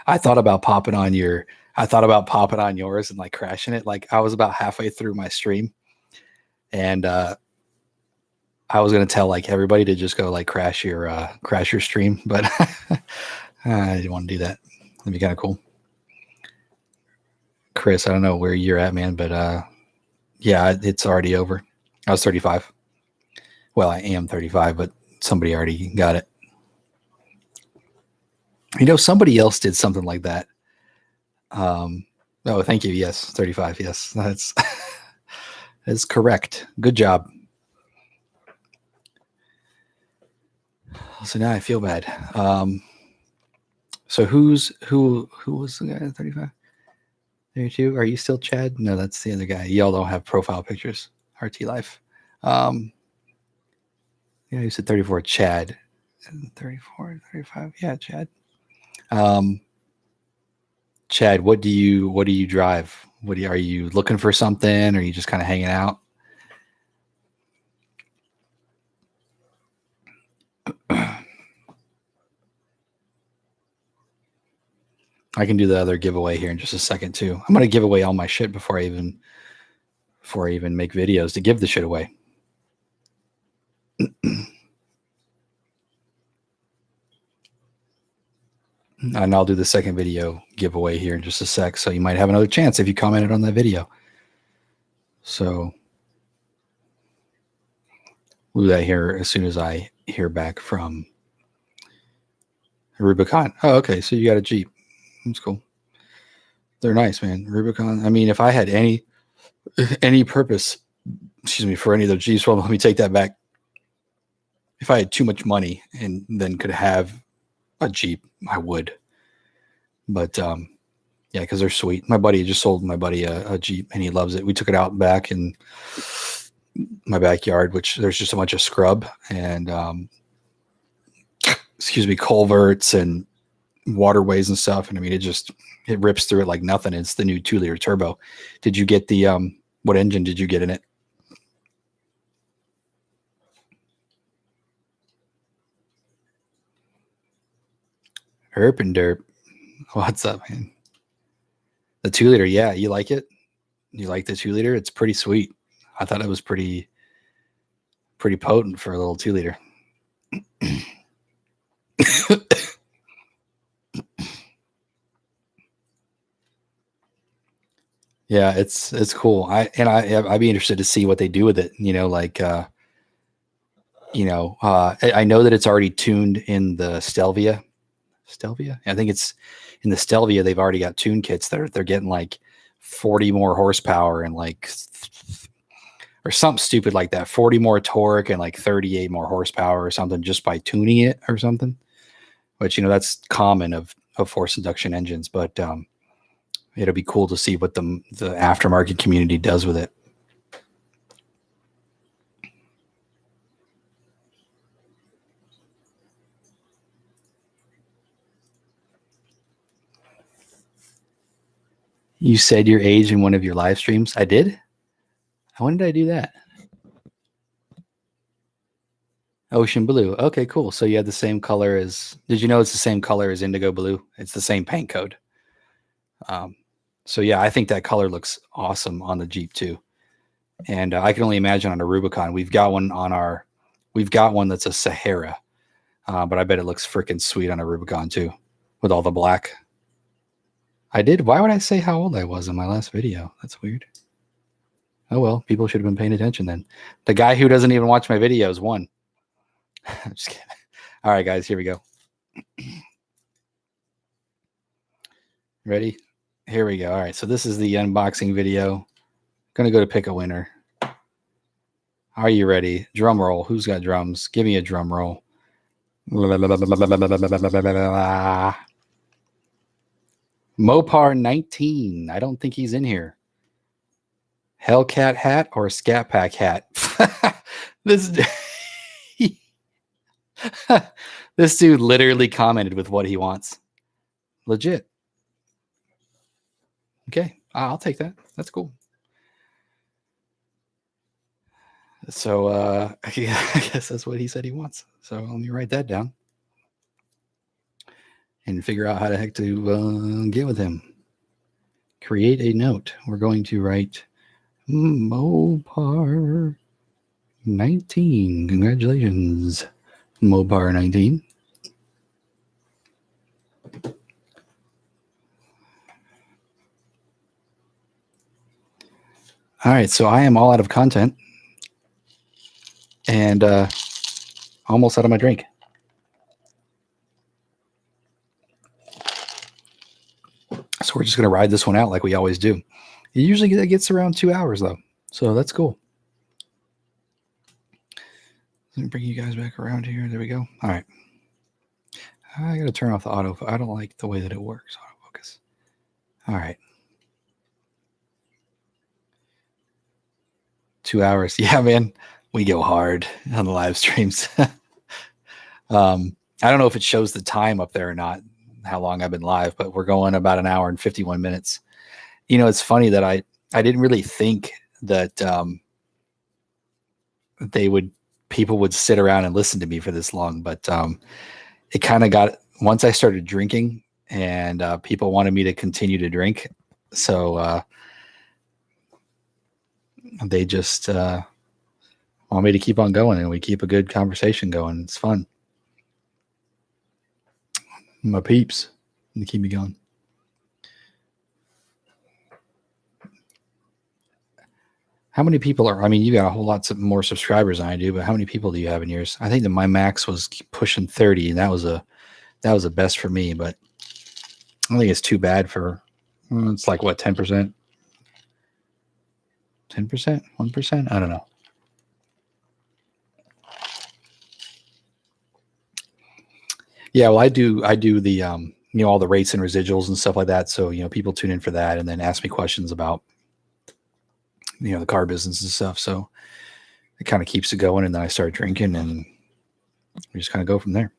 I thought about popping on yours and like crashing it. Like I was about halfway through my stream, and I was gonna tell like everybody to just go like crash your stream, but I didn't want to do that. That'd be kind of cool. Chris, I don't know where you're at, man, but yeah, it's already over. I was 35. Well, I am 35, but somebody already got it. You know, somebody else did something like that. Oh, thank you. Yes, 35. Yes, that's correct. Good job. So now I feel bad. So who was the guy at 35? 32? Are you still Chad? No, that's the other guy. Y'all don't have profile pictures. RT Life. Yeah, you said 34. Chad. 34, 35. Yeah, Chad. Chad, what do you drive? Are you looking for something? Or are you just kind of hanging out? I can do the other giveaway here in just a second too. I'm going to give away all my shit before I even make videos to give the shit away. And I'll do the second video giveaway here in just a sec. So you might have another chance if you commented on that video. So we'll do that here as soon as I hear back from Rubicon. Oh, okay. So you got a Jeep. That's cool. They're nice, man. Rubicon. I mean, if I had any purpose, for any of the Jeeps, well, let me take that back. If I had too much money and then could have a Jeep, I would. But yeah, because they're sweet. My buddy just sold my buddy a Jeep, and he loves it. We took it out back in my backyard, which there's just a bunch of scrub and culverts and waterways and stuff. And I mean, it rips through it like nothing. It's the new 2-liter turbo. Did you get the what engine did you get in it? Herp and derp. What's up, man? The 2-liter, yeah, you like it? You like the 2-liter? It's pretty sweet. I thought it was pretty potent for a little 2-liter. Yeah, it's cool. I'd be interested to see what they do with it. You know, like I know that it's already tuned in the Stelvia. I think it's in the Stelvia. They've already got tune kits that they're getting like 40 more horsepower and like or something stupid like that, 40 more torque and like 38 more horsepower or something just by tuning it or something. Which that's common of forced induction engines, but it'll be cool to see what the aftermarket community does with it. You said your age in one of your live streams. I did? When did I do that? Ocean blue. Okay, cool. So you had the same color as, did you know it's the same color as indigo blue? It's the same paint code. So yeah, I think that color looks awesome on the Jeep too. And I can only imagine on a Rubicon. We've got one that's a Sahara. But I bet it looks freaking sweet on a Rubicon too, with all the black. I did. Why would I say how old I was in my last video? That's weird. Oh well, people should have been paying attention then. The guy who doesn't even watch my videos won. I'm just kidding. All right, guys, here we go. Ready? Here we go. All right, so this is the unboxing video. Gonna go to pick a winner. Are you ready? Drum roll. Who's got drums? Give me a drum roll. Mopar 19. I don't think he's in here. Hellcat hat or Scat Pack hat? this this dude literally commented with what he wants. Legit. Okay, I'll take that. That's cool. So I guess that's what he said he wants. So let me write that down and figure out how the heck to get with him. Create a note. We're going to write Mopar 19. Congratulations, Mopar 19. All right, so I am all out of content and almost out of my drink. So we're just going to ride this one out like we always do. It usually gets around 2 hours, though. So that's cool. Let me bring you guys back around here. There we go. All right. I got to turn off the auto. I don't like the way that it works. Autofocus. All right. 2 hours. Yeah, man. We go hard on the live streams. I don't know if it shows the time up there or not, how long I've been live, but we're going about an hour and 51 minutes. You know, it's funny that I didn't really think that people would sit around and listen to me for this long, but it kind of got, once I started drinking and people wanted me to continue to drink. So they just want me to keep on going, and we keep a good conversation going. It's fun. My peeps, they keep me going. How many people are, I mean, you got a whole lot more subscribers than I do, but how many people do you have in yours? I think that my max was pushing 30, and that was a best for me, but I don't think it's too bad for, it's like what, 10%? 10%? 1%? I don't know. Yeah, well, I do the, you know, all the rates and residuals and stuff like that. So, you know, people tune in for that and then ask me questions about, you know, the car business and stuff. So it kind of keeps it going. And then I start drinking and we just kind of go from there.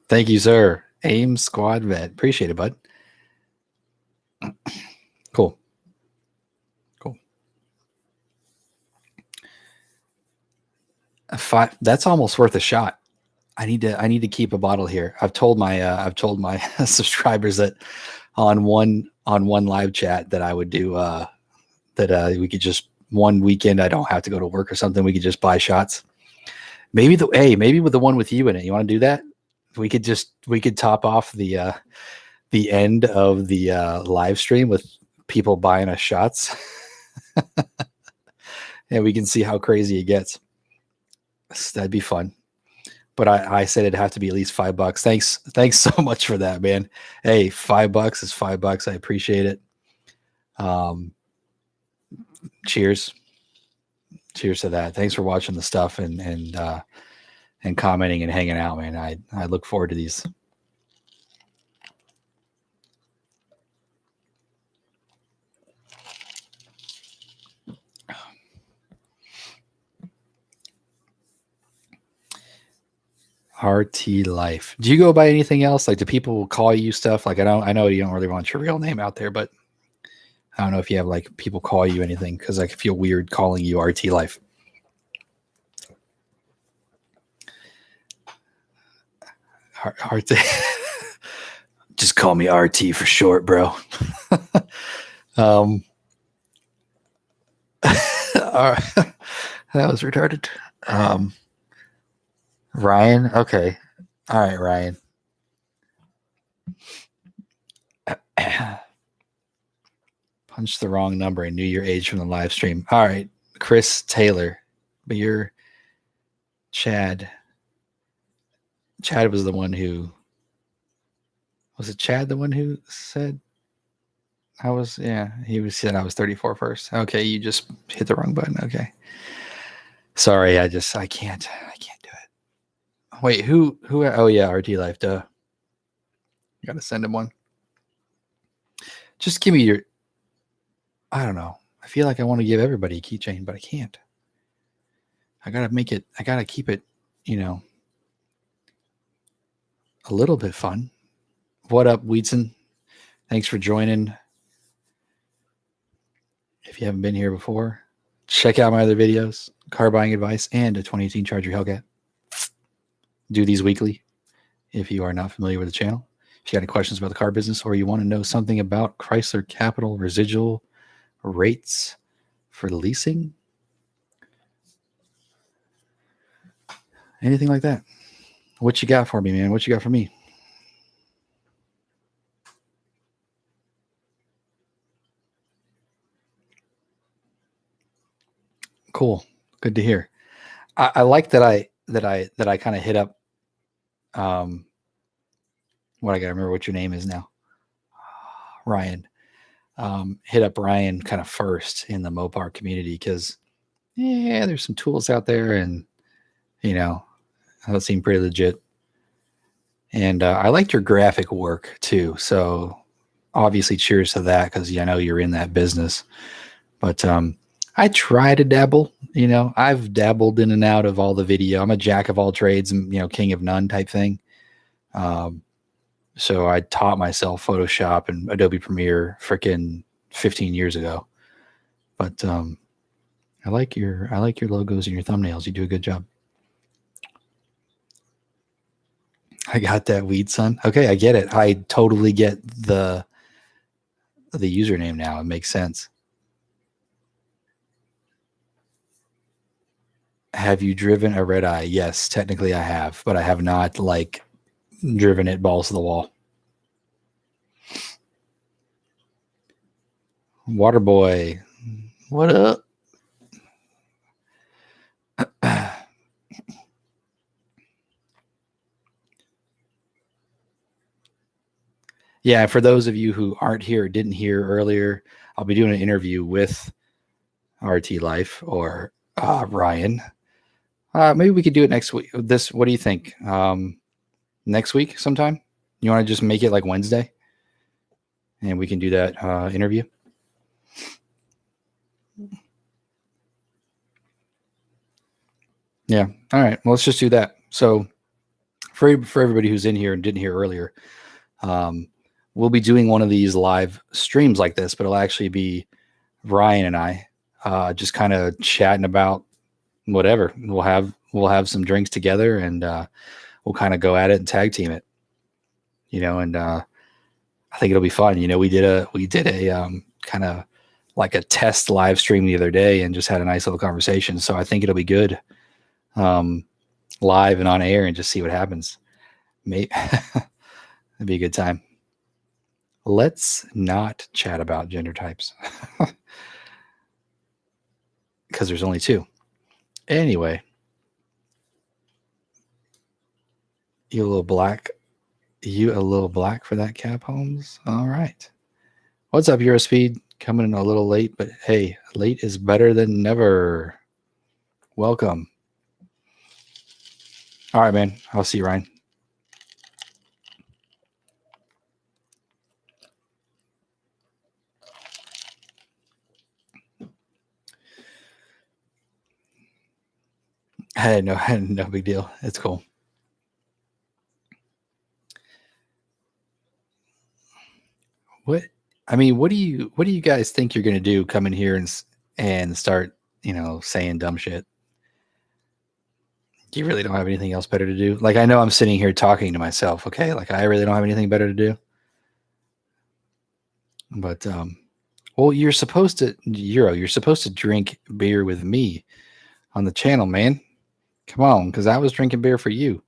Thank you, sir. AIM Squad Vet. Appreciate it, bud. Cool. That's almost worth a shot. I need to keep a bottle here. I've told my subscribers that on one live chat that I would do that we could just one weekend, I don't have to go to work or something, we could just buy shots. Maybe with the one with you in it. You want to do that? We could top off the end of the live stream with people buying us shots. And we can see how crazy it gets. That'd be fun. But I said it'd have to be at least $5. Thanks so much for that, man. Hey, $5 is $5. I appreciate it. Cheers to that. Thanks for watching the stuff and commenting and hanging out, man. I look forward to these. RT Life. Do you go by anything else? Like, do people call you stuff? Like, I know you don't really want your real name out there, but I don't know if you have like people call you anything, because I feel weird calling you RT Life. RT. Just call me RT for short, bro. That was retarded. Ryan. Okay. All right, Ryan. Punched the wrong number. I knew your age from the live stream. All right, Chris Taylor. But you're Chad. Chad was the one who... Was it Chad the one who said he said I was 34 first. Okay, you just hit the wrong button. Okay. Sorry, I can't do it. Wait, who oh yeah, RT Life, duh. You gotta send him one. Just give me your I don't know. I feel like I want to give everybody a keychain, but I can't. I gotta keep it, a little bit fun. What up, Wheatson? Thanks for joining. If you haven't been here before, check out my other videos, car buying advice, and a 2018 Charger Hellcat. Do these weekly if you are not familiar with the channel. If you got any questions about the car business or you want to know something about Chrysler Capital residual rates for leasing, anything like that, what you got for me, man? What you got for me? Cool. Good to hear. I like that I kind of hit up what I gotta remember what your name is now. Ryan. Hit up Ryan kind of first in the Mopar community because there's some tools out there and that seem pretty legit. And I liked your graphic work too. So obviously cheers to that because I know you're in that business. But I try to dabble, I've dabbled in and out of all the video. I'm a jack of all trades and, king of none type thing. So I taught myself Photoshop and Adobe Premiere freaking 15 years ago. But I like your logos and your thumbnails. You do a good job. I got that, weed son. Okay, I get it. I totally get the username now. It makes sense. Have you driven a red eye? Yes, technically I have, but I have not driven it balls to the wall. Waterboy, what up? Yeah, for those of you who aren't here or didn't hear earlier, I'll be doing an interview with RT Life or Ryan. Maybe we could do it next week. What do you think? Next week sometime? You want to just make it like Wednesday? And we can do that interview? Yeah. All right. Well, let's just do that. So for everybody who's in here and didn't hear earlier, we'll be doing one of these live streams like this, but it'll actually be Ryan and I just kind of chatting about whatever. We'll have some drinks together and we'll kind of go at it and tag team it, and I think it'll be fun. We did a kind of like a test live stream the other day and just had a nice little conversation. So I think it'll be good live and on air and just see what happens. Maybe it'd be a good time. Let's not chat about gender types because there's only two. Anyway, you a little black for that, Cap Holmes. All right. What's up, Eurospeed? Coming in a little late, but hey, late is better than never. Welcome. All right, man. I'll see you, Ryan. Hey, no big deal. It's cool. What do you guys think you're gonna do? Come in here and start, saying dumb shit. You really don't have anything else better to do? Like, I know I'm sitting here talking to myself, okay? Like, I really don't have anything better to do. But well, you're supposed to drink beer with me on the channel, man. Come on, because I was drinking beer for you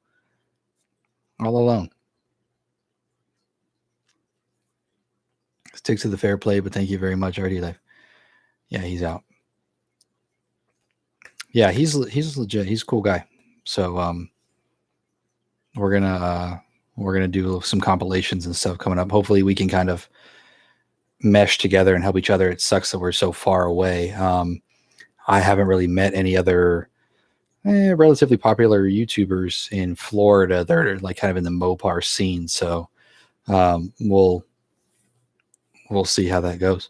all alone. Stick to the fair play, but thank you very much, RD Life. Yeah, he's out. Yeah, he's legit. He's a cool guy. So we're gonna do some compilations and stuff coming up. Hopefully we can kind of mesh together and help each other. It sucks that we're so far away. I haven't really met any other relatively popular YouTubers in Florida. They're like kind of in the Mopar scene. So we'll see how that goes.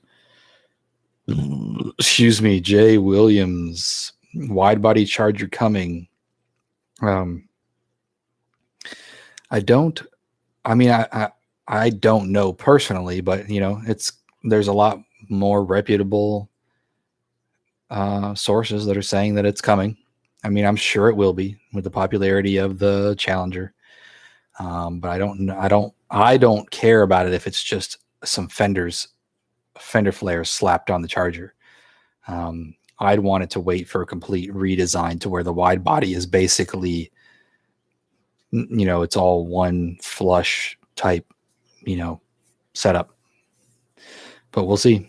Excuse me, Jay Williams, wide body Charger coming. I don't know personally, but there's a lot more reputable sources that are saying that it's coming. I mean, I'm sure it will be with the popularity of the Challenger. But I don't care about it if it's just some fender flares slapped on the Charger. I'd want it to wait for a complete redesign to where the wide body is basically, it's all one flush type, setup. But we'll see.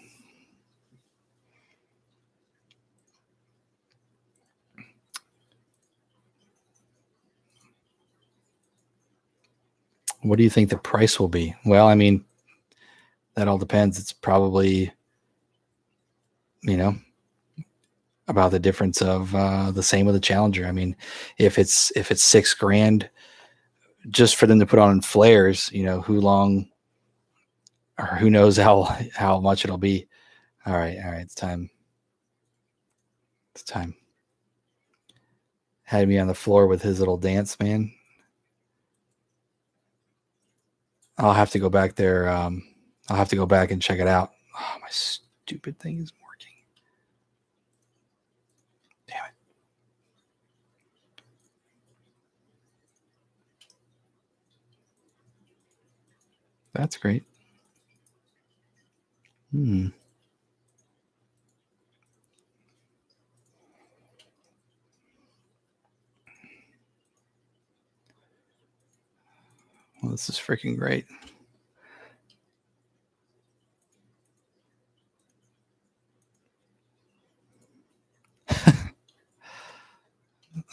What do you think the price will be? Well, I mean, that all depends. It's probably, about the difference of the same with the Challenger. I mean, if it's $6,000 just for them to put on flares, who long or who knows how much it'll be. All right, it's time. Had me on the floor with his little dance, man. I'll have to go back there. I'll have to go back and check it out. Oh, my stupid thing is working. Damn it. That's great. Well, this is freaking great.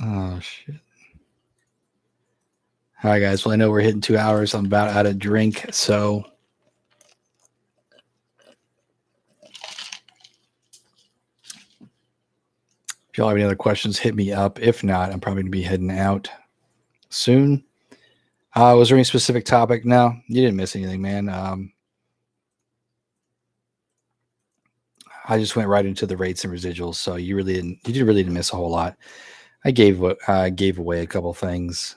Oh, shit. All right, guys. Well, I know we're hitting 2 hours. I'm about out of drink, so if y'all have any other questions, hit me up. If not, I'm probably going to be heading out soon. Was there any specific topic? No, you didn't miss anything, man. I just went right into the rates and residuals, so you really didn't miss a whole lot. I gave away a couple things.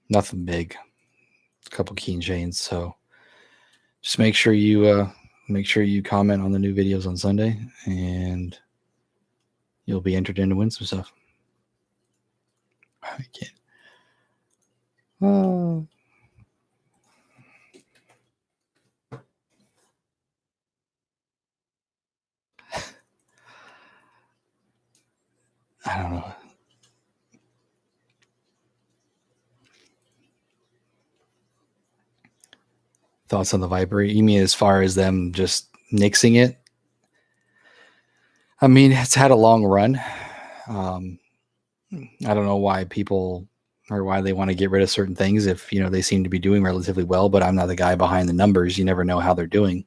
Nothing big. A couple key chains. So just make sure you comment on the new videos on Sunday, and you'll be entered in to win some stuff. I can't. I don't know. Thoughts on the Viper? You mean as far as them just nixing it? I mean, it's had a long run. I don't know why people or why they want to get rid of certain things if they seem to be doing relatively well, but I'm not the guy behind the numbers. You never know how they're doing.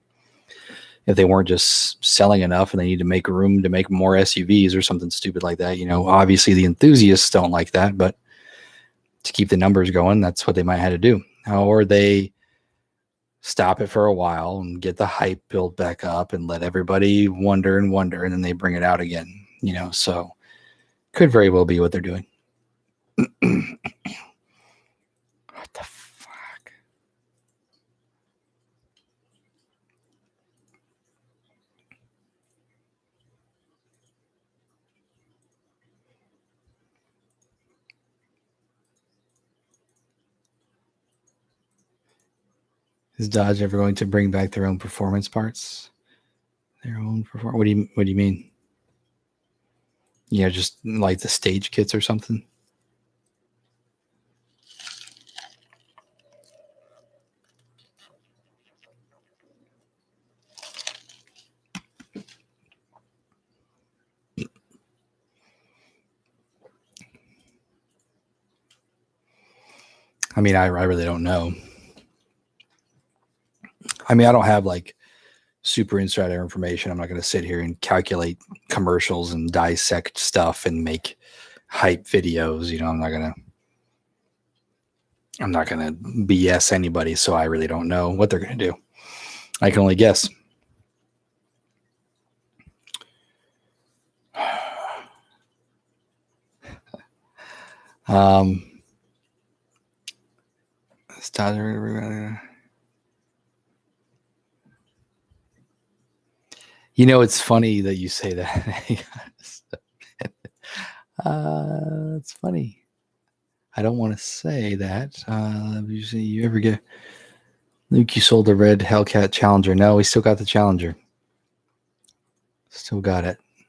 If they weren't just selling enough and they need to make room to make more SUVs or something stupid like that, obviously the enthusiasts don't like that, but to keep the numbers going, that's what they might have to do. Or they stop it for a while and get the hype built back up and let everybody wonder, and then they bring it out again, so could very well be what they're doing. What the fuck? Is Dodge ever going to bring back their own performance parts? What do you mean? Just like the stage kits or something? I mean, I really don't know. I mean, I don't have like super insider information. I'm not going to sit here and calculate commercials and dissect stuff and make hype videos. You know, I'm not going to BS anybody. So I really don't know what they're going to do. I can only guess. You know, it's funny that you say that. It's funny. I don't want to say that. You ever get Luke? You sold the red Hellcat Challenger? No, we still got the Challenger. Still got it.